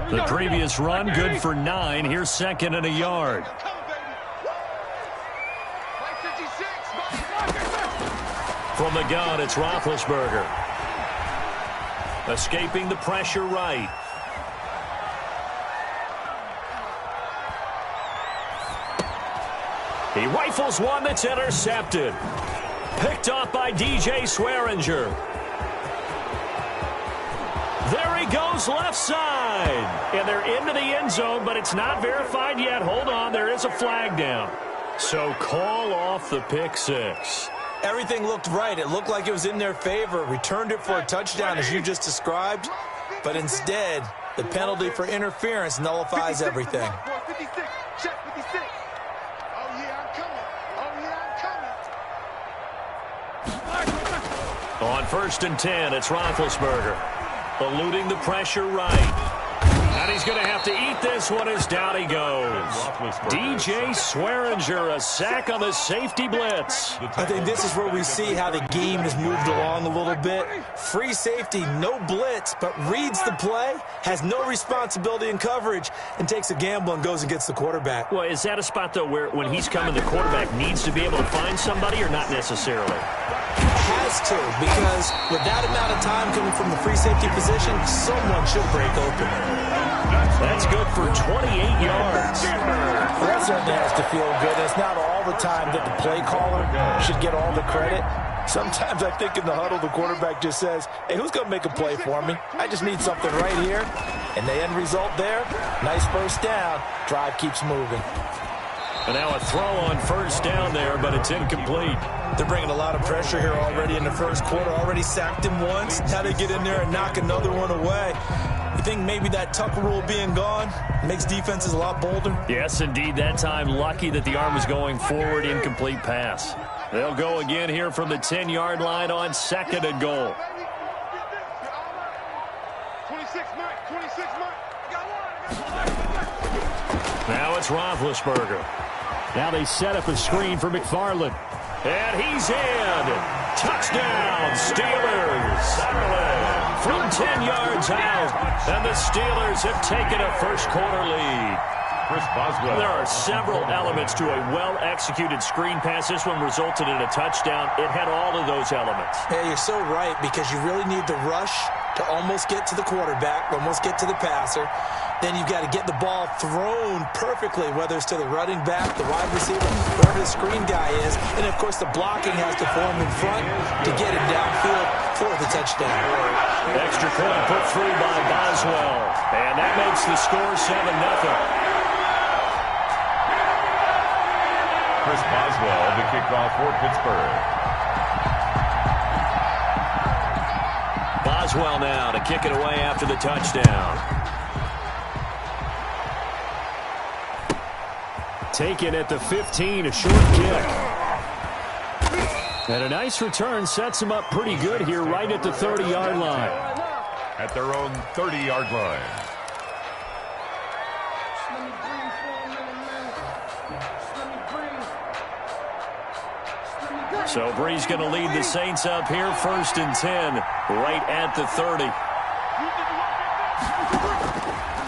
The previous run, good for 9. Here's 2nd and a yard. From the gun, it's Roethlisberger. Escaping the pressure right. He rifles one that's intercepted. Picked off by DJ Swearinger. There he goes left side. And they're into the end zone, but it's not verified yet. Hold on, there is a flag down. So call off the pick six. Everything looked right. It looked like it was in their favor. Returned it for a touchdown, as you just described. But instead, the penalty for interference nullifies everything. 56. Check 56. Oh, yeah, I'm coming. Oh, yeah, I'm coming. On 1st and 10, it's Roethlisberger. Eluding the pressure right. And he's going to have to eat this one as down he goes. DJ Swearinger, a sack on the safety blitz. I think this is where we see how the game has moved along a little bit. Free safety, no blitz, but reads the play, has no responsibility in coverage, and takes a gamble and goes and gets the quarterback. Well, is that a spot, though, where when he's coming, the quarterback needs to be able to find somebody or not necessarily? Has to, because with that amount of time coming from the free safety position, someone should break open. That's good for 28 yards. Well, that certainly has to feel good. It's not all the time that the play caller should get all the credit. Sometimes I think in the huddle, the quarterback just says, hey, who's going to make a play for me? I just need something right here. And the end result there, nice first down. Drive keeps moving. And now a throw on 1st down there, but it's incomplete. They're bringing a lot of pressure here already in the first quarter. Already sacked him once. Now they get in there and knock another one away. You think maybe that Tucker rule being gone makes defenses a lot bolder? Yes, indeed. That time, lucky that the arm was going forward. Incomplete pass. They'll go again here from the 10-yard line on 2nd and goal. 26, Mike. 26, Mike. Now it's Roethlisberger. Now they set up a screen for McFarland. And he's in. Touchdown, Steelers. From 10 yards out. And the Steelers have taken a first-quarter lead. Chris Boswell. There are several elements to a well-executed screen pass. This one resulted in a touchdown. It had all of those elements. Yeah, you're so right, because you really need the rush to almost get to the quarterback, almost get to the passer. Then you've got to get the ball thrown perfectly, whether it's to the running back, the wide receiver, wherever the screen guy is. And, of course, the blocking has to form in front to get him downfield for the touchdown. Extra point put through by Boswell. And that makes the score 7-0. Chris Boswell to kick off for Pittsburgh. Boswell now to kick it away after the touchdown. Taken at the 15, a short kick. And a nice return sets him up pretty good here right at the 30-yard line. At their own 30-yard line. So Brees going to lead the Saints up here, 1st and 10, right at the 30.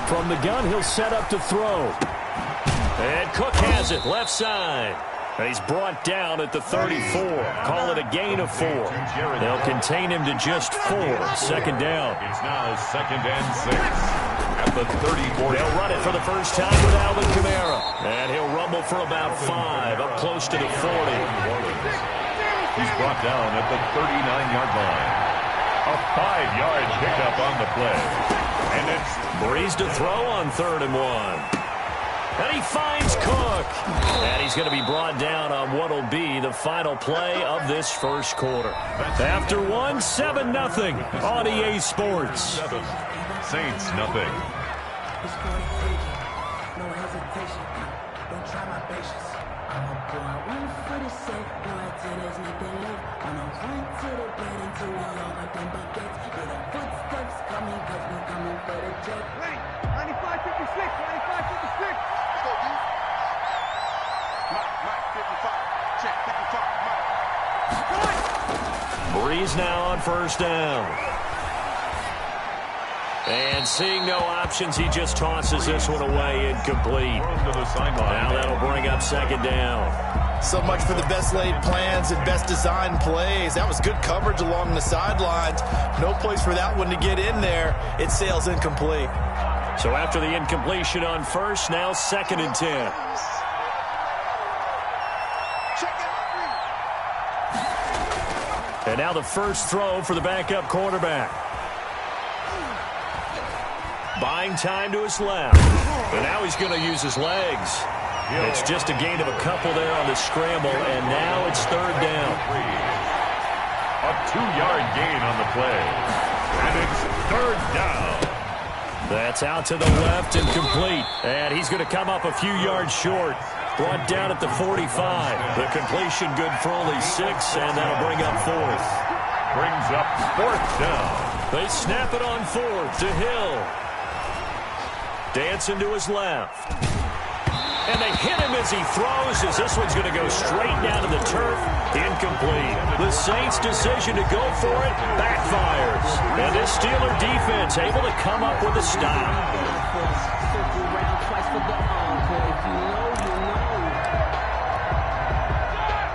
From the gun, he'll set up to throw. And Cook has it, left side. He's brought down at the 34. Call it a gain of 4. They'll contain him to just 4. 2nd down. It's now 2nd and 6. At the 34. They'll run it for the first time with Alvin Kamara. And he'll rumble for about 5, up close to the 40. He's brought down at the 39-yard line. A 5-yard pickup on the play. And it's Brees to throw on 3rd and 1. And he finds Cook. And he's going to be brought down on what will be the final play of this first quarter. After 1, 7-0 on EA Sports. Saints nothing. Brees now on 1st down. And seeing no options, he just tosses this one away incomplete. Now that'll bring up 2nd down. So much for the best laid plans and best designed plays. That was good coverage along the sidelines. No place for that one to get in there. It sails incomplete. So after the incompletion on 1st, now 2nd and 10. And now the first throw for the backup quarterback. Buying time to his left. And now he's going to use his legs. It's just a gain of a couple there on the scramble, and now it's 3rd down. A 2-yard gain on the play. And it's 3rd down. That's out to the left and complete. And he's going to come up a few yards short. Brought down at the 45. The completion good for only 6, and that'll bring up 4th. Brings up 4th down. They snap it on 4th to Hill. Dancing to his left. And they hit him as he throws, as this one's going to go straight down to the turf. Incomplete. The Saints' decision to go for it backfires. And this Steeler defense able to come up with a stop.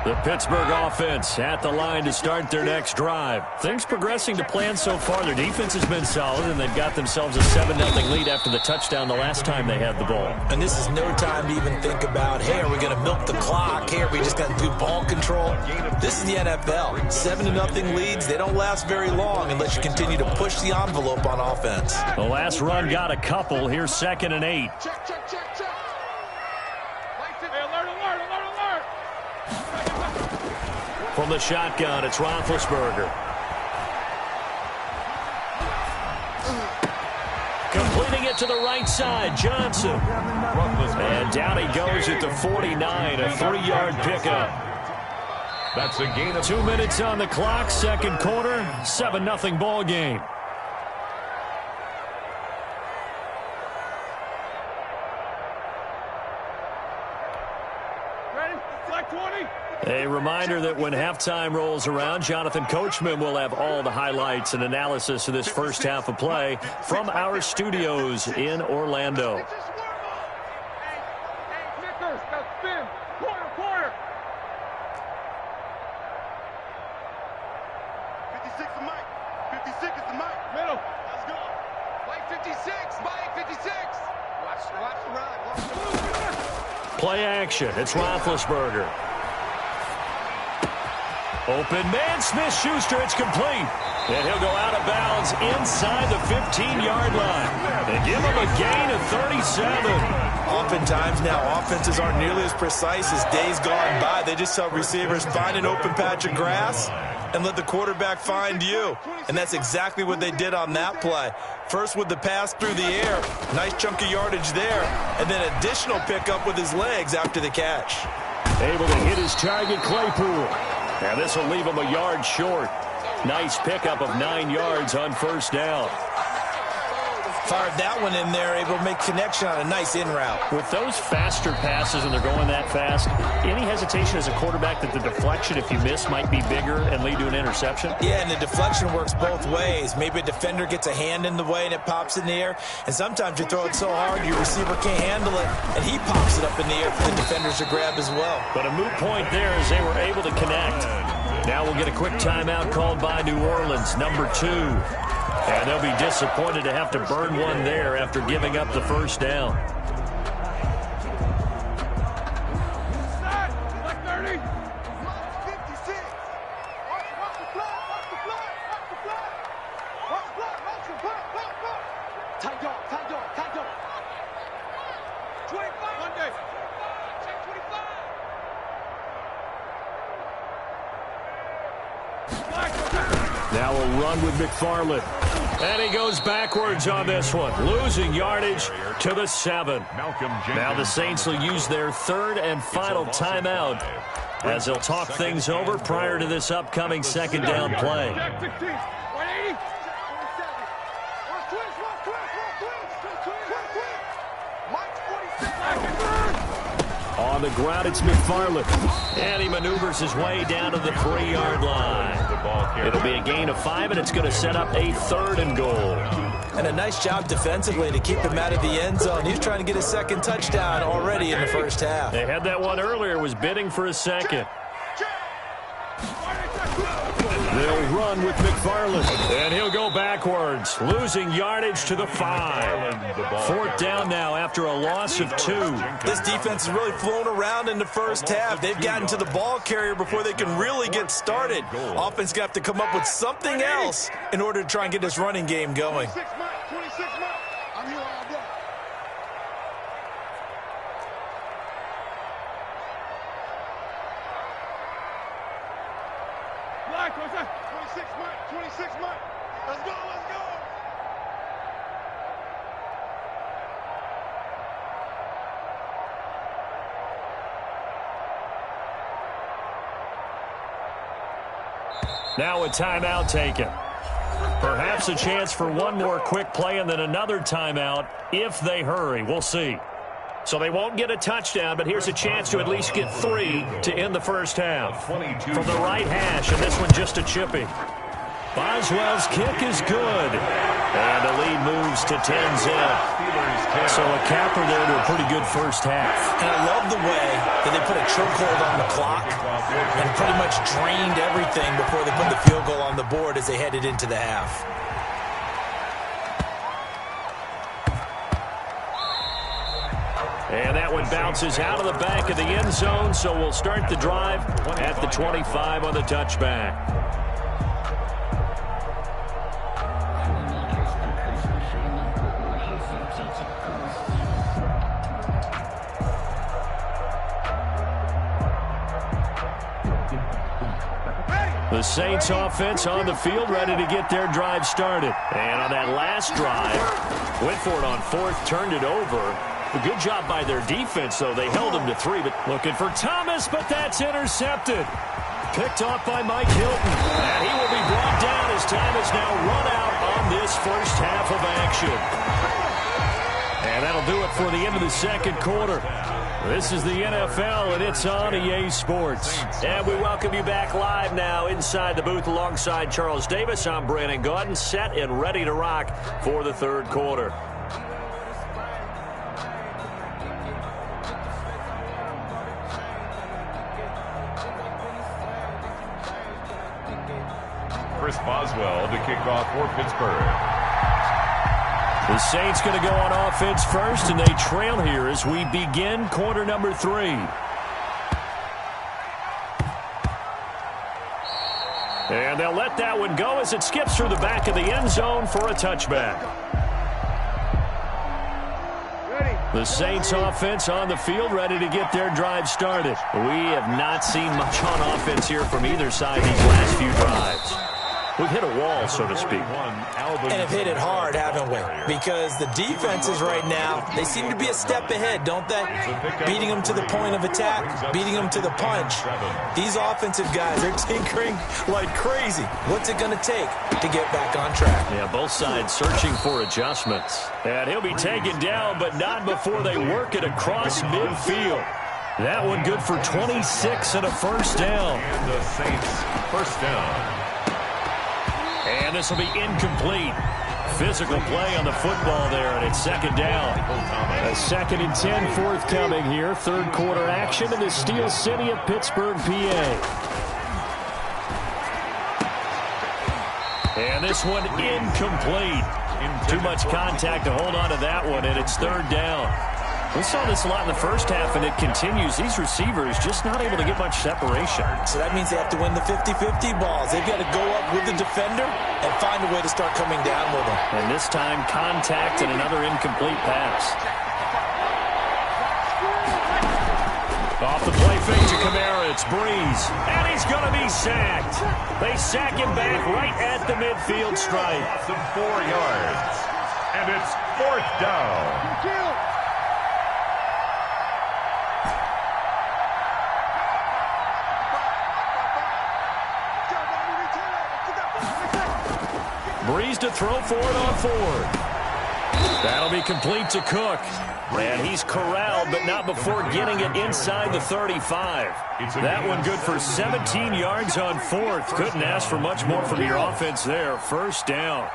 The Pittsburgh offense at the line to start their next drive. Things progressing to plan so far. Their defense has been solid, and they've got themselves a 7-0 lead after the touchdown the last time they had the ball. And this is no time to even think about, hey, are we going to milk the clock? Hey, are we just going to do ball control? This is the NFL. 7-0 leads, they don't last very long unless you continue to push the envelope on offense. The last run got a couple. Here's 2nd and 8. Check. From the shotgun, it's Roethlisberger. Completing it to the right side, Johnson. And down he goes at the 49, a 3-yard pickup. That's a gain of 2 minutes on the clock, 2nd quarter, 7-0 ball game. A reminder that when halftime rolls around, Jonathan Coachman will have all the highlights and analysis of this first half of play from our studios in Orlando. Play action. It's Roethlisberger. Open man, Smith-Schuster, it's complete. And he'll go out of bounds inside the 15-yard line. They give him a gain of 37. Oftentimes now, offenses aren't nearly as precise as days gone by. They just tell receivers, find an open patch of grass and let the quarterback find you. And that's exactly what they did on that play. First with the pass through the air, nice chunk of yardage there, and then additional pickup with his legs after the catch. Able to hit his target, Claypool. Now this will leave him a yard short. Nice pickup of 9 yards on first down. Fired that one in there, able to make connection on a nice in route. With those faster passes and they're going that fast, any hesitation as a quarterback that the deflection, if you miss, might be bigger and lead to an interception? Yeah, and the deflection works both ways. Maybe a defender gets a hand in the way and it pops in the air, and sometimes you throw it so hard your receiver can't handle it, and he pops it up in the air for the defenders to grab as well. But a moot point there as they were able to connect. Now we'll get a quick timeout called by New Orleans, number 2. And they'll be disappointed to have to burn one there after giving up the first down. Now we'll run with McFarland. And he goes backwards on this one, losing yardage to the 7. Now the Saints will use their third and final timeout as they'll talk things over prior to this upcoming second down play. On the ground, it's McFarland. And he maneuvers his way down to the 3-yard line. It'll be a gain of 5, and it's going to set up a 3rd and goal. And a nice job defensively to keep him out of the end zone. He's trying to get his second touchdown already in the first half. They had that one earlier, was bidding for a second. They'll run with McFarland, and he'll go backwards, losing yardage to the 5. 4th down now after a loss of 2. This defense has really flown around in the first half. They've gotten to the ball carrier before they can really get started. Offense got to come up with something else in order to try and get this running game going. Now a timeout taken. Perhaps a chance for one more quick play and then another timeout if they hurry. We'll see. So they won't get a touchdown, but here's a chance to at least get 3 to end the first half. From the right hash, and this one just a chippy. Boswell's kick is good. And the lead moves to 10-zip. So a capper there to a pretty good first half. And I love the way that they put a chokehold on the clock and pretty much drained everything before they put the field goal on the board as they headed into the half. And that one bounces out of the back of the end zone, so we'll start the drive at the 25 on the touchback. The Saints offense on the field, ready to get their drive started. And on that last drive, went for it on 4th, turned it over. A good job by their defense, though. They held him to 3, but looking for Thomas, but that's intercepted. Picked off by Mike Hilton. And he will be brought down as time is now run out on this first half of action. And that'll do it for the end of the second quarter. This is the NFL, and it's on EA Sports. And we welcome you back live now inside the booth alongside Charles Davis. I'm Brandon Gaudin, set and ready to rock for the third quarter. Chris Boswell to kick off for Pittsburgh. The Saints going to go on offense first, and they trail here as we begin quarter number 3. And they'll let that one go as it skips through the back of the end zone for a touchback. Ready. The Saints offense on the field, ready to get their drive started. We have not seen much on offense here from either side these last few drives. We've hit a wall, so to speak. And have hit it hard, haven't we? Because the defenses right now, they seem to be a step ahead, don't they? Beating them to the point of attack, beating them to the punch. These offensive guys are tinkering like crazy. What's it going to take to get back on track? Yeah, both sides searching for adjustments. And he'll be taken down, but not before they work it across midfield. That one good for 26 and a first down. And the Saints first down. And this will be incomplete. Physical play on the football there, and it's second down. A 2nd and 10 forthcoming here. Third quarter action in the Steel City of Pittsburgh, PA. And this one incomplete. Too much contact to hold on to that one, and it's third down. We saw this a lot in the first half, and it continues. These receivers just not able to get much separation. So that means they have to win the 50-50 balls. They've got to go up with the defender and find a way to start coming down with them. And this time, contact and another incomplete pass. Off the play fake to Kamara, it's Breeze. And he's going to be sacked. They sack him back right at the midfield stripe. Some 4 yards. And it's fourth down. Breeze to throw for it on 4th. That'll be complete to Cook. And he's corralled, but not before getting it inside the 35. That one good for 17 yards on 4th. Couldn't ask for much more from your offense there. First down.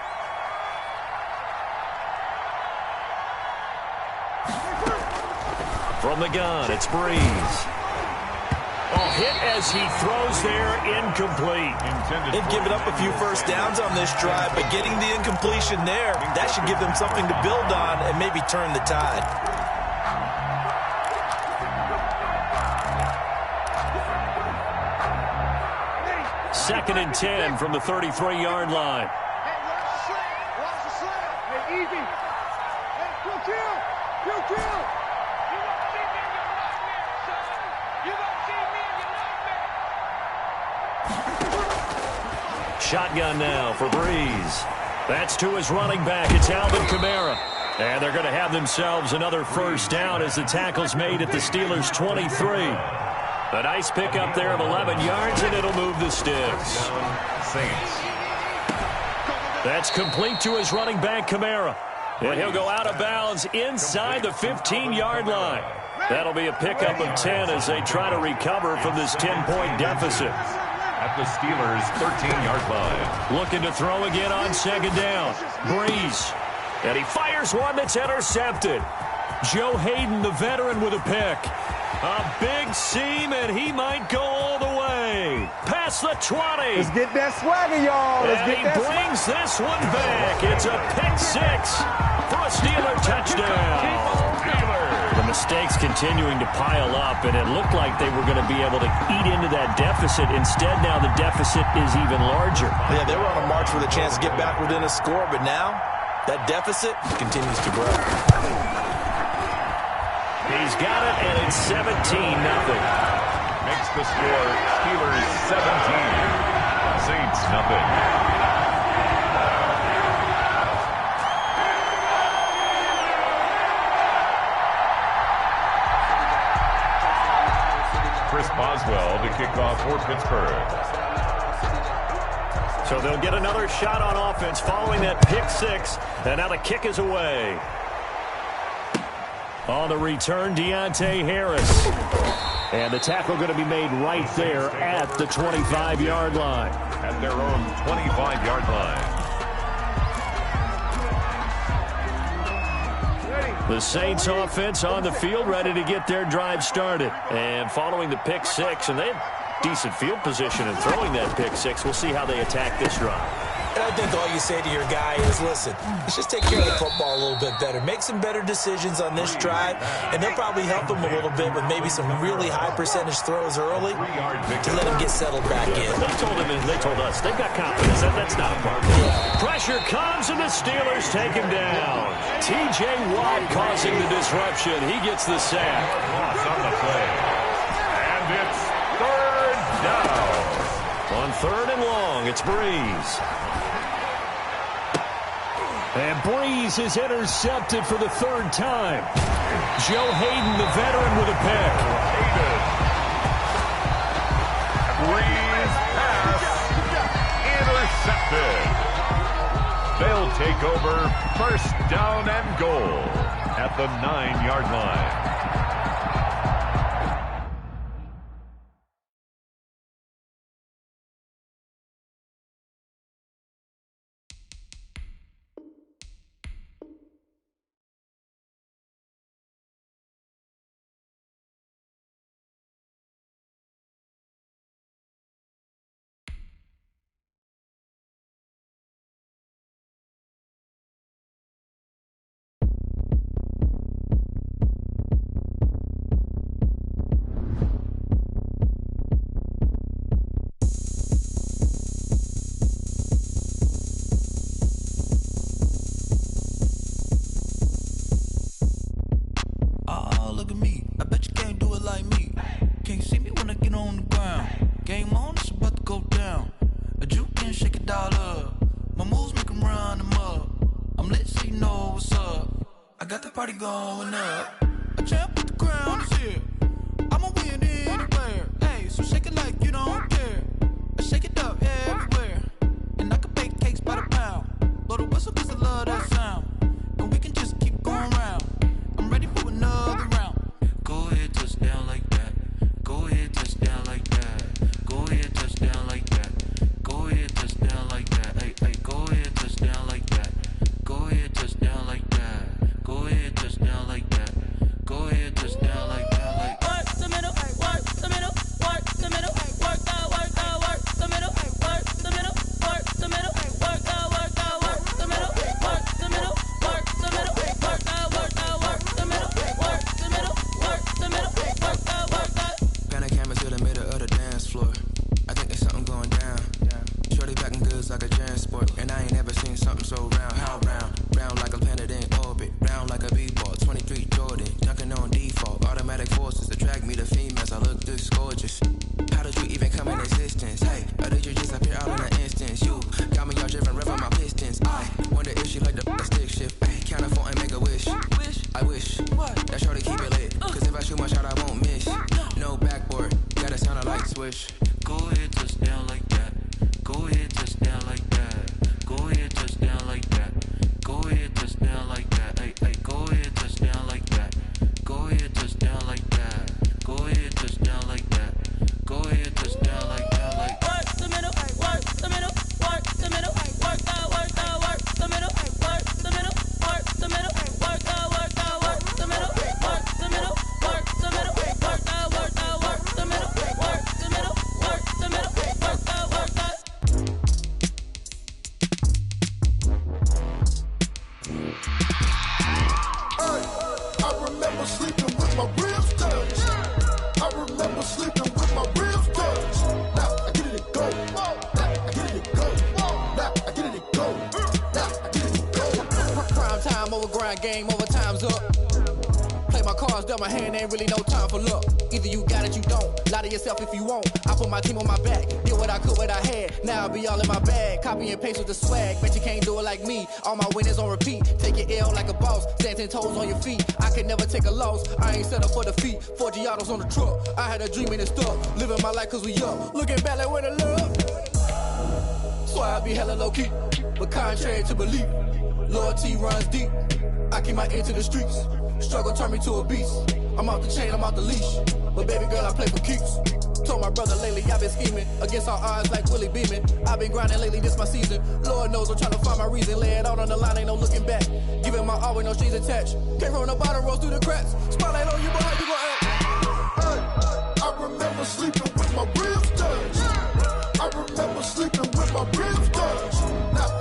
From the gun, it's Breeze. Oh, hit as he throws there, incomplete. They've given up a few first downs on this drive, but getting the incompletion there, that should give them something to build on and maybe turn the tide. Second and 10 from the 33-yard line. Watch the slam. Hey, easy. Hey, kill. Shotgun now for Breeze. That's to his running back. It's Alvin Kamara. And they're going to have themselves another first down as the tackle's made at the Steelers' 23. A nice pickup there of 11 yards, and it'll move the sticks. Saints. That's complete to his running back, Kamara. And he'll go out of bounds inside the 15-yard line. That'll be a pickup of 10 as they try to recover from this 10-point deficit. At the Steelers' 13-yard line. Looking to throw again on second down. Breeze. And he fires one that's intercepted. Joe Hayden, the veteran, with a pick. A big seam, and he might go all the way. Past the 20. Let's get that swagger, y'all. And he brings this one back. It's a pick 6 for a Steeler touchdown. The mistakes continuing to pile up, and it looked like they were going to be able to eat into that deficit. Instead, now the deficit is even larger. Yeah, they were on a march with a chance to get back within a score, but now that deficit continues to grow. He's got it, and it's 17-0. Makes the score Steelers 17, Saints nothing. Chris Boswell to kick off for Pittsburgh. So they'll get another shot on offense following that pick 6, and now the kick is away. On the return, Deontay Harris. And the tackle going to be made right there at the 25-yard line. At their own 25-yard line. The Saints offense on the field, ready to get their drive started. And following the pick 6, and they have decent field position in throwing that pick 6. We'll see how they attack this drive. And I think all you say to your guy is, listen, let's just take care of the football a little bit better. Make some better decisions on this drive, and they'll probably help him a little bit with maybe some really high percentage throws early to let him get settled back in. They told him, and they told us, they've got confidence. That's not a problem. Yeah. Pressure comes, and the Steelers take him down. T.J. Watt causing the disruption. He gets the sack. Loss on the play. And it's third down. On third and long, it's Breeze. And Breeze is intercepted for the third time. Joe Hayden, the veteran, with a pick. Hayden. Breeze pass intercepted. They'll take over first down and goal at the 9-yard line. Going up, a champ with the crown is here. I'ma win anywhere. Hey, so shake it like you don't care. I shake it up everywhere, and I can bake cakes by the pound. Blow the whistle 'cause I love that sound, and we can just keep going round. I'm ready for another round. Go ahead, touchdown like that. Go ahead, touchdown like that. Go ahead, touchdown like that. Go ahead, touchdown like that. Hey, hey, go ahead, touchdown like that. Go ahead, touchdown like that. Go ahead, touchdown like that. Go ahead, touchdown like that. Like work the middle, work the middle, work the middle, work out, work out, work the middle, work the middle, work the middle, work out, work out, work the middle, work the middle, work the middle, work out, work out, work the middle, work the middle, work the middle, work out, work out. Panic camera to the middle of the dance floor. I think there's something going down. Shorty packing goods like a transport, and I ain't never seen something so round. How round? Round like a planet in orbit, round like a b-ball. 23 Jordan, dunking on default. Automatic forces attract me to females. I look this gorgeous. How did you even come in existence? Hey, or did you just appear out in an instance? You got me all driven, revving my pistons. I wonder if she like the stick shift. Hey, count a 4 and make a wish. I wish that shorty keep it lit. 'Cause if I shoot my shot, I won't miss. No backboard, gotta sound a light switch. go ahead, touchdown like that. Go ahead, touchdown like that. Go ahead, touchdown like that. Go ahead, touchdown like that. Hey, hey, go ahead, touchdown like that. Go ahead, touchdown like that. Go ahead, touchdown like that. Go ahead, touchdown like that. Like work the middle, work the middle, work the middle, work out, work out, work the middle, work the middle, work the middle, work out, work out, work the middle, work the middle, work the middle, work out, work out, work the middle, work the middle, work the middle, work out, work out. I remember sleeping with my ribs touched. I remember sleeping with my ribs touched. Now I get it go. Now I get it go. Now I get it go. Now I get it go. Prime time over grind game, over time's up. Play my cards, dealt my hand, ain't really no time for luck. Either you got it, you don't. Lie to yourself if you won't. I put my team on my back, did what I could, what I had. Now I'll be all in my bag, copy and paste with the swag. Bet you can't do it like me. All my winners on repeat. Take your L like a boss, stand 10 toes on your feet. I could never take a loss. I ain't set up for defeat. 4 Giottos on the truck. I had a dream and it stuck. Living my life 'cause we up. Looking back like where the love. Swear I be hella low key, but contrary to belief, loyalty runs deep. I keep my ear to the streets. Struggle turned me to a beast. I'm off the chain, I'm off the leash. But baby girl, I play for keeps. Told my brother lately I've been scheming against all odds like Willie Beeman. I've been grinding lately, this my season. Lord knows I'm trying to find my reason. Lay it out on the line, ain't no looking back. Giving my all with no strings attached. Came from the bottom, rose through the cracks. Spotlight on you, but how you gon' act? Hey, I remember sleeping with my ribs touched. I remember sleeping with my ribs touched. Now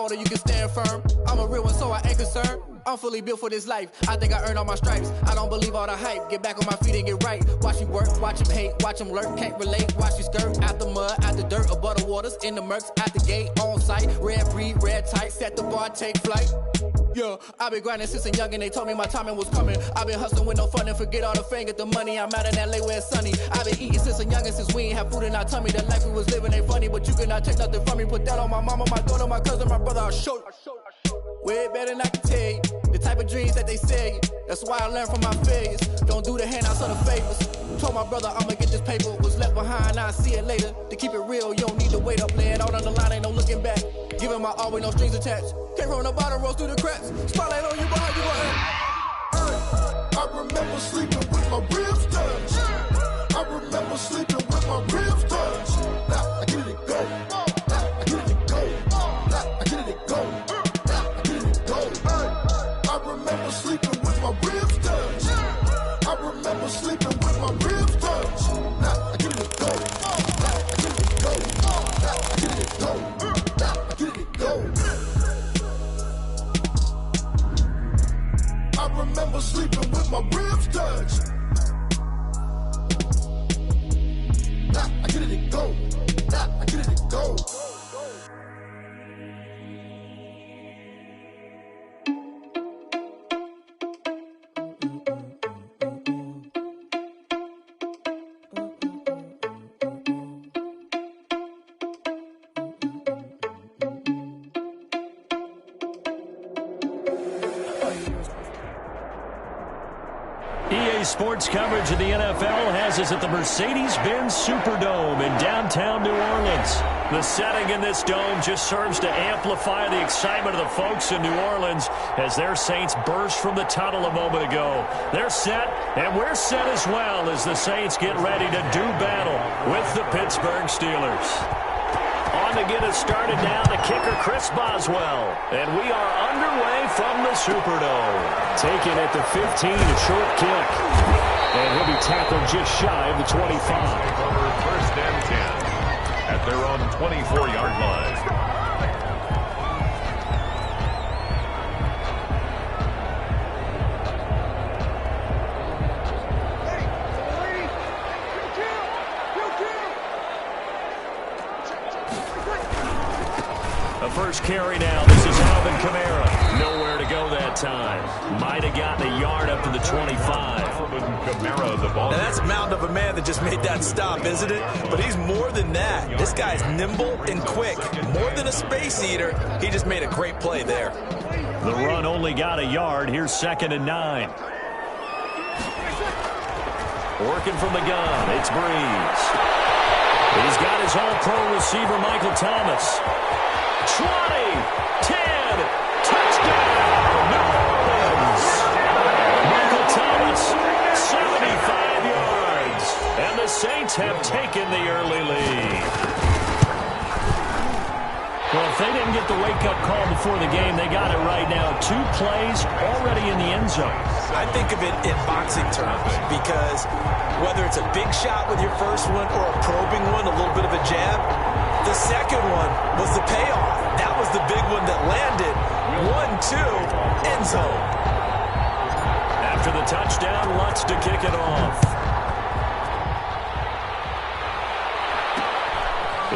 order, you can stand firm. I'm a real one, so I ain't concerned. I'm fully built for this life. I think I earned all my stripes. I don't believe all the hype. Get back on my feet and get right. Watch me work, watch him hate, watch him lurk. Can't relate, watch me skirt. Out the mud, out the dirt, above the waters, in the murks, out the gate, on site. Red breed, red tight, set the bar, take flight. Yeah, I've been grinding since a youngin', they told me my timing was coming. I've been hustling with no fun and forget all the fame, get the money. I'm out in LA where it's sunny. I've been eating since a youngin', since we ain't have food in our tummy. The life we was living ain't funny, but you cannot take nothing from me. Put that on my mama, my daughter, my cousin, my brother, I'll show you. Way better than I can tell you. The type of dreams that they sell you. That's why I learned from my failures. Don't do the handouts or the favors. Told my brother I'ma get this paper. Was left behind, I'll see it later. To keep it real, you don't need to wait up. Lay it out on the line, ain't no looking back. Giving my all with no strings attached. Came from the bottom, rose through the cracks. Spotlight on you, behind you gon' act. I remember sleeping with my ribs touched. I remember sleeping with my ribs touched. Now I get it go. I get it go. I get it go. I get it go. I remember sleeping with my ribs touched. I remember sleeping with my ribs touched. Now I get it go. I get it go. I get it go. I get it go. I remember sleeping with my ribs touched. Nah, I get it go. Nah, I get it go. EA Sports coverage of the NFL has us at the Mercedes-Benz Superdome in downtown New Orleans. The setting in this dome just serves to amplify the excitement of the folks in New Orleans as their Saints burst from the tunnel a moment ago. They're set, and we're set as well as the Saints get ready to do battle with the Pittsburgh Steelers. On to get us started now, the kicker, Chris Boswell. And we are underway from the Superdome. Taken at the 15, a short kick. And he'll be tackled just shy of the 25. Over first and 10 at their own 24-yard line. First carry now. This is Alvin Kamara. Nowhere to go that time. Might have gotten a yard up to the 25. Alvin Kamara, the ball. Now that's a mountain of a man that just made that stop, isn't it? But he's more than that. This guy's nimble and quick. More than a space eater. He just made a great play there. The run only got a yard. Here's 2nd and 9. Working from the gun. It's Breeze. He's got his all-pro receiver, Michael Thomas. 20, 10, touchdown, New Orleans. Michael Thomas, 75 yards. And the Saints have taken the early lead. Well, if they didn't get the wake-up call before the game, they got it right now. 2 plays already in the end zone. I think of it in boxing terms because whether it's a big shot with your first one or a probing one, a little bit of a jab, the second one was the payoff. That was the big one that landed. 1-2, end zone. After the touchdown, Lutz to kick it off.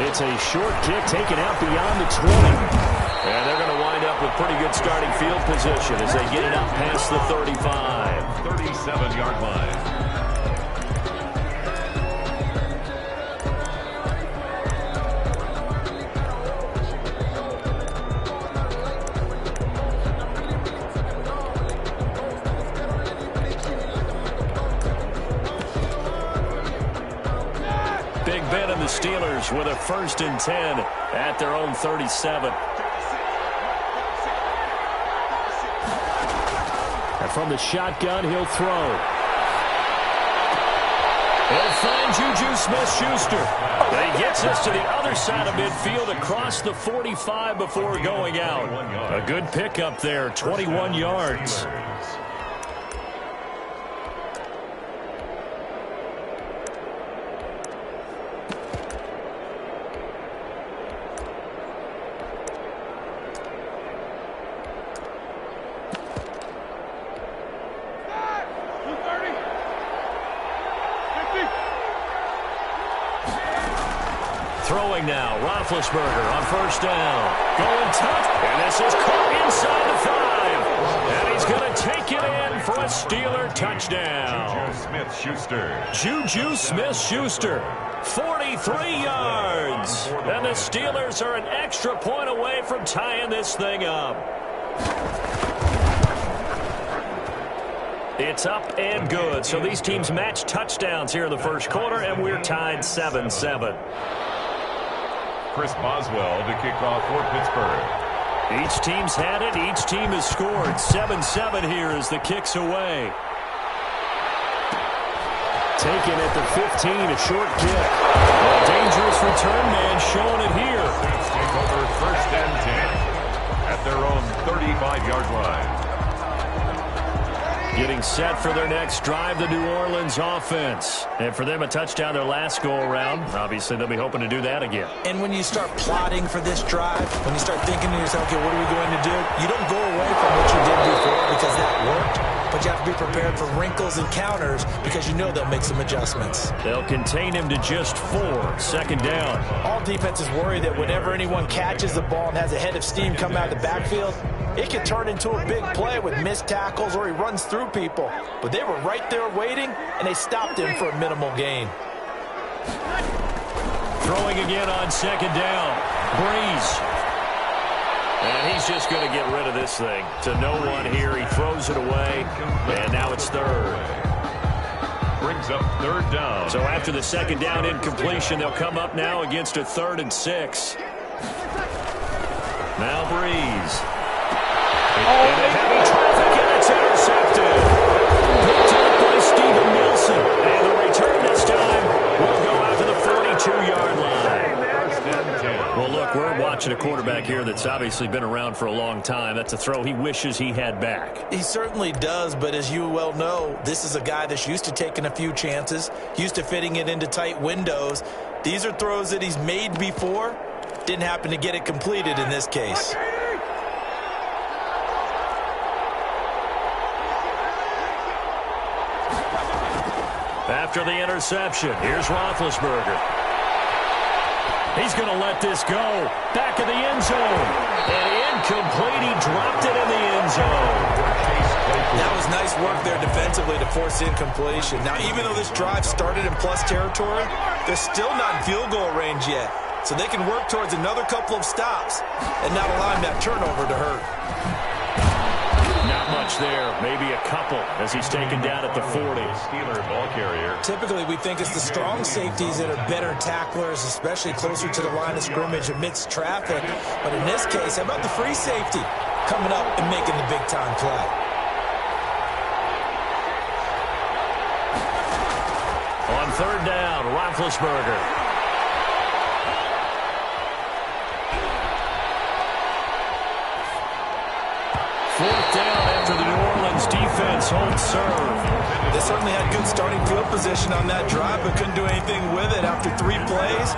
It's a short kick taken out beyond the 20. And they're going to wind up with pretty good starting field position as they get it out past the 35. 37-yard line. Big Ben and the Steelers with a 1st and 10 at their own 37. And from the shotgun, he'll throw. He'll find Juju Smith-Schuster. And he gets us to the other side of midfield across the 45 before going out. A good pickup there, 21 yards. throwing now. Roethlisberger on first down. Going tough, and this is caught inside the 5. And he's going to take it in for a Steeler touchdown. Juju Smith-Schuster, 43 yards. And the Steelers are an extra point away from tying this thing up. It's up and good. So these teams match touchdowns here in the first quarter, and we're tied 7-7. Chris Boswell to kick off for Pittsburgh. Each team's had it. Each team has scored. 7-7 here as the kick's away. Taken at the 15, a short kick. A dangerous return man showing it here. Take over 1st and 10 at their own 35-yard line. Getting set for their next drive, the New Orleans offense. And for them, a touchdown their last go-around. Obviously, they'll be hoping to do that again. And when you start plotting for this drive, when you start thinking to yourself, okay, what are we going to do? You don't go away from what you did before because that worked. But you have to be prepared for wrinkles and counters because you know they'll make some adjustments. They'll contain him to just 4. 2nd down. All defenses worry that whenever anyone catches the ball and has a head of steam come out of the backfield, it can turn into a big play with missed tackles or he runs through people. But they were right there waiting, and they stopped him for a minimal gain. Throwing again on 2nd down. Breeze. And he's just going to get rid of this thing. To no one here. He throws it away. And now it's 3rd. Brings up 3rd down. So after the 2nd down incompletion, they'll come up now against a 3rd and 6. Now Breeze. Into heavy traffic, and it's intercepted. Picked up by Steven Nielsen. And the return this time will go out to the 42-yard line. Well, look, we're watching a quarterback here that's obviously been around for a long time. That's a throw he wishes he had back. He certainly does, but as you well know, this is a guy that's used to taking a few chances, used to fitting it into tight windows. These are throws that he's made before. Didn't happen to get it completed in this case. After the interception, here's Roethlisberger. He's going to let this go. Back of the end zone. And incomplete. He dropped it in the end zone. That was nice work there defensively to force incompletion. Now, even though this drive started in plus territory, they're still not in field goal range yet. So they can work towards another couple of stops and not allowing that turnover to hurt. Not much there. Maybe a couple as he's taken down at the 40. Steeler ball carrier. Typically, we think it's the strong safeties that are better tacklers, especially closer to the line of scrimmage amidst traffic. But in this case, how about the free safety coming up and making the big-time play? On 3rd down, Roethlisberger. Fourth down after the New Orleans defense holds serve. They certainly had good starting field position on that drive, but couldn't do anything with it after 3 plays.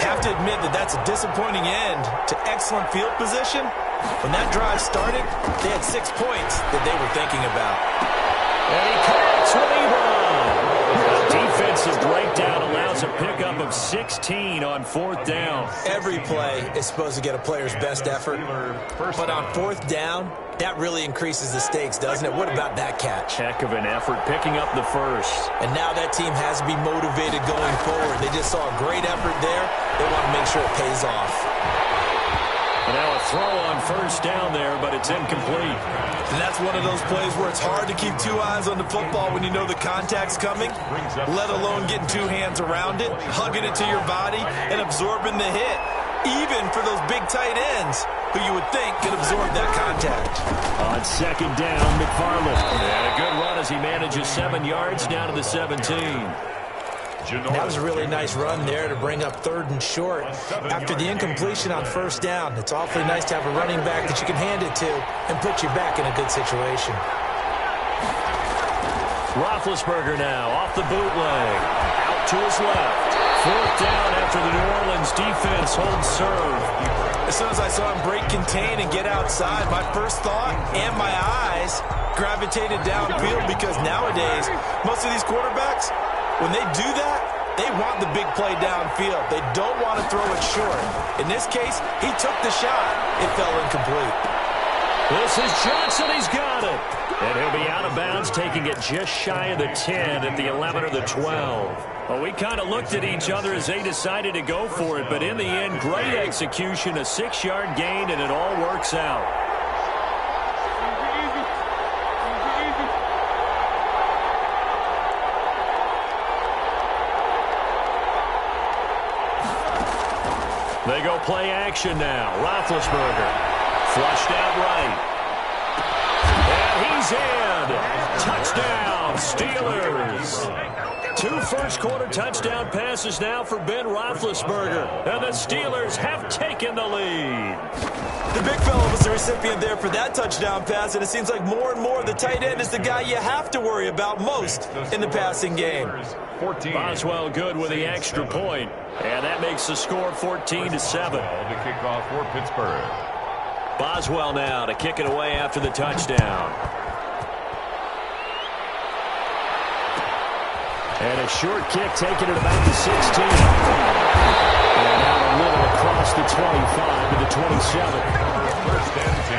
Have to admit that that's a disappointing end to excellent field position. When that drive started, they had 6 points that they were thinking about. And he connects with Ebron. Defensive breakdown allows a pickup of 16 on 4th down. Every play is supposed to get a player's best effort, but on 4th down, that really increases the stakes, doesn't it? What about that catch? Heck of an effort, picking up the first. And now that team has to be motivated going forward. They just saw a great effort there. They want to make sure it pays off. And now a throw on 1st down there, but it's incomplete. And that's one of those plays where it's hard to keep 2 eyes on the football when you know the contact's coming, let alone getting 2 hands around it, hugging it to your body, and absorbing the hit. Even for those big tight ends who you would think could absorb that contact. On 2nd down, McFarland. And a good run as he manages 7 yards down to the 17. That was a really nice run there to bring up 3rd and short. After the incompletion on 1st down, it's awfully nice to have a running back that you can hand it to and put you back in a good situation. Roethlisberger now off the bootleg. Out to his left. 4th down after the New Orleans defense holds serve. As soon as I saw him break contain and get outside, my first thought and my eyes gravitated downfield because nowadays, most of these quarterbacks, when they do that, They want the big play downfield. They don't want to throw it short. In this case, he took the shot. It fell incomplete. This is Johnson. He's got it. And he'll be out of bounds, taking it just shy of the 10 at the 11 or the 12. Well, we kind of looked at each other as they decided to go for it, but in the end, great execution, a 6-yard gain, and it all works out. They go play action now. Roethlisberger flushed out right. And he's in. Touchdown, Steelers. 2 first-quarter touchdown passes now for Ben Roethlisberger. And the Steelers have taken the lead. The big fella was the recipient there for that touchdown pass, and it seems like more and more the tight end is the guy you have to worry about most in the passing game. Boswell good with the extra point, and that makes the score 14-7. To kick off for Pittsburgh. Boswell now to kick it away after the touchdown. And a short kick taken at about the 16. And out a little across the 25 to the 27. First and 10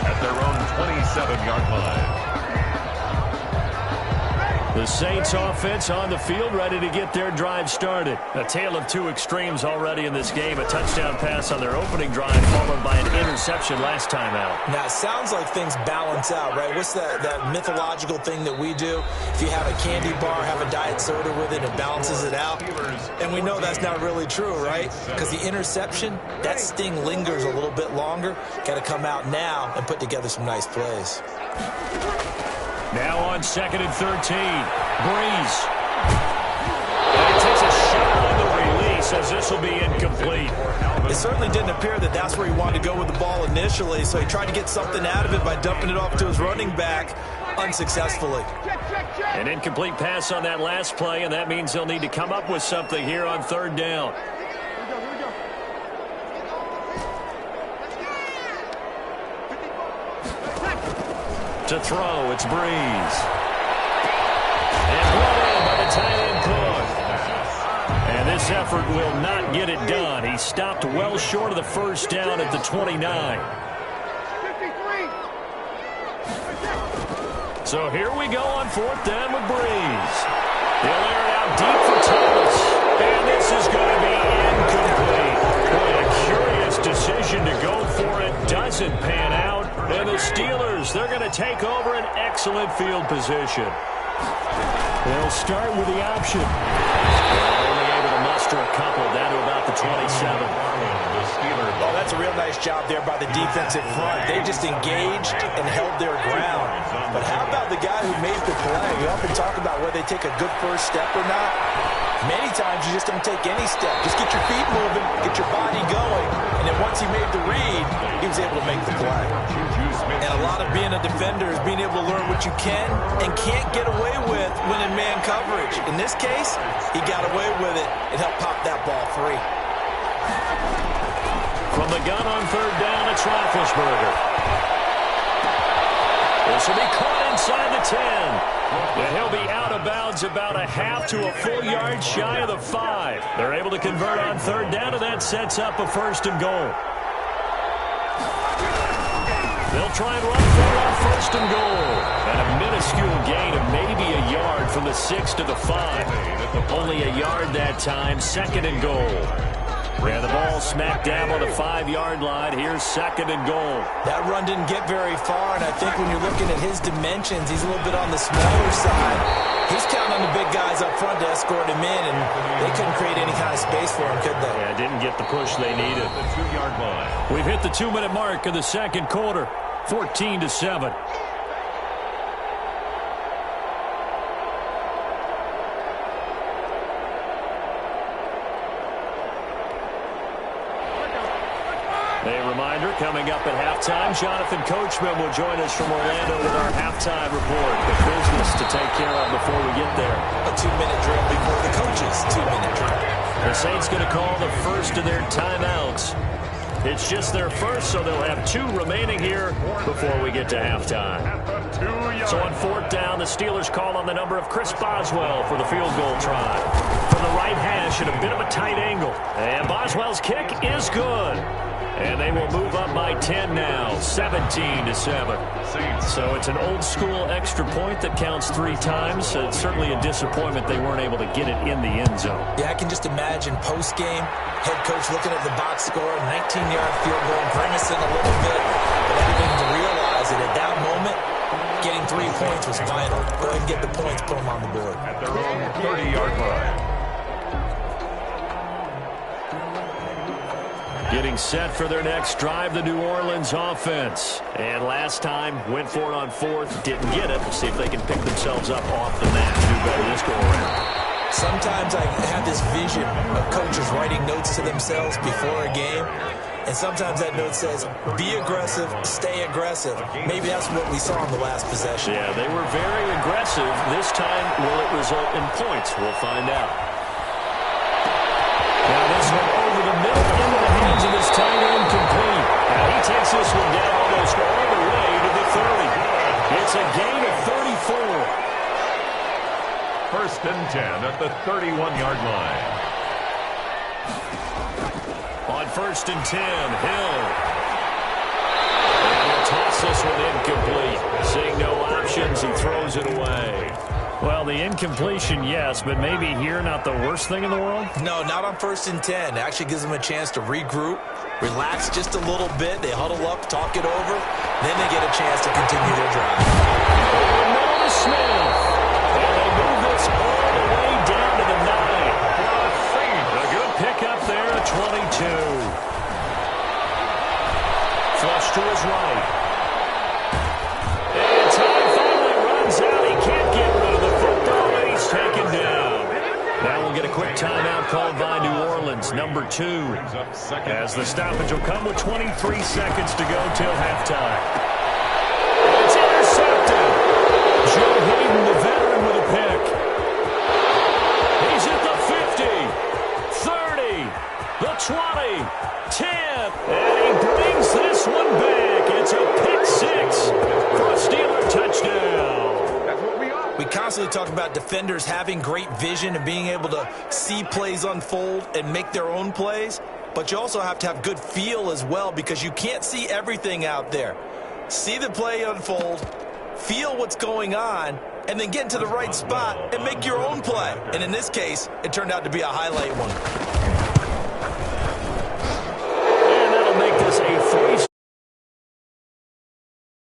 at their own 27-yard line. The Saints offense on the field, ready to get their drive started. A tale of 2 extremes already in this game. A touchdown pass on their opening drive, followed by an interception last time out. Now, it sounds like things balance out, right? What's that mythological thing that we do? If you have a candy bar, have a diet soda with it, it balances it out. And we know that's not really true, right? Because the interception, that sting lingers a little bit longer. Got to come out now and put together some nice plays. Now on 2nd and 13. Breeze. And he takes a shot on the release as this will be incomplete. It certainly didn't appear that that's where he wanted to go with the ball initially, so he tried to get something out of it by dumping it off to his running back unsuccessfully. An incomplete pass on that last play, and that means they'll need to come up with something here on 3rd down. To throw, it's Breeze. And brought in by the tight end Cook. And this effort will not get it done. He stopped well short of the first down at the 29. So here we go on 4th down with Breeze. He'll air it out deep for Thomas. And this is going to be incomplete. Boy, a curious decision to go for it. Doesn't pan out. And the Steelers, they're going to take over an excellent field position. They'll start with the option. They're only able to muster a couple down to about the 27. Oh, that's a real nice job there by the defensive front. They just engaged and held their ground. But how about the guy who made the play? We often talk about whether they take a good first step or not. Many times you just don't take any step. Just get your feet moving, get your body going, and then once he made the read, he was able to make the play. And a lot of being a defender is being able to learn what you can and can't get away with when in man coverage. In this case, he got away with it and helped pop that ball free. From the gun on 3rd down, it's Roethlisberger. This will be caught inside the 10. And he'll be out of bounds about a half to a full yard shy of the 5. They're able to convert on 3rd down, and that sets up a 1st and goal. They'll try and run for it on 1st and goal. And a minuscule gain of maybe a yard from the 6 to the 5. Only a yard that time, 2nd and goal. Yeah, the ball smack dab on the 5-yard line. Here's 2nd and goal. That run didn't get very far, and I think when you're looking at his dimensions, he's a little bit on the smaller side. He's counting on the big guys up front to escort him in, and they couldn't create any kind of space for him, could they? Yeah, didn't get the push they needed. The 2-yard line. We've hit the 2-minute mark in the 2nd quarter, 14-7. A reminder, coming up at halftime, Jonathan Coachman will join us from Orlando with our halftime report. The business to take care of before we get there. A 2-minute drill before the coaches' 2-minute drill. The Saints going to call the first of their timeouts. It's just their first, so they'll have 2 remaining here before we get to halftime. So on 4th down, the Steelers call on the number of Chris Boswell for the field goal try. From the right hash at a bit of a tight angle. And Boswell's kick is good. And they will move up by 10 now, 17-7. So it's an old-school extra point that counts 3 times. It's certainly a disappointment they weren't able to get it in the end zone. Yeah, I can just imagine post-game, head coach looking at the box score, 19-yard field goal, grimacing a little bit, but having to realize that at that moment, getting 3 points was vital. Go ahead and get the points, put them on the board. At their own 30-yard line. Getting set for their next drive, the New Orleans offense. And last time, went for it on 4th, didn't get it. We'll see if they can pick themselves up off the mat. Do better this go-around. Sometimes I have this vision of coaches writing notes to themselves before a game. And sometimes that note says, be aggressive, stay aggressive. Maybe that's what we saw in the last possession. Yeah, they were very aggressive. This time, will it result in points? We'll find out. Now this one over the middle into the hands of his tight end complete. And he takes this one down almost all the way to the 30. It's a gain of 34. 1st and 10 at the 31-yard line. On 1st and 10, Hill. And he'll toss this one incomplete. Seeing no options, he throws it away. Well, the incompletion, yes, but maybe here not the worst thing in the world? No, not on 1st and 10. It actually gives them a chance to regroup, relax just a little bit. They huddle up, talk it over. Then they get a chance to continue their drive. Over to Smith. And they move this all the way down to the 9. A good pickup there at 22. Flush to his right. And time finally runs out. He can't get rid of the football, and he's taken down. Now we'll get a quick timeout called by New Orleans, number 2. As the stoppage will come with 23 seconds to go till halftime. It's intercepted. Joe Hayden, the veteran, with a pick. He's at the 50, 30, the 20, 10, and he brings this one back. It's a pick 6 for a Steeler touchdown. That's what we are. We constantly talk about defenders having great vision and being able to see plays unfold and make their own plays, but you also have to have good feel as well because you can't see everything out there. See the play unfold, feel what's going on, and then get into the right spot and make your own play. And in this case, it turned out to be a highlight one. And that'll make this a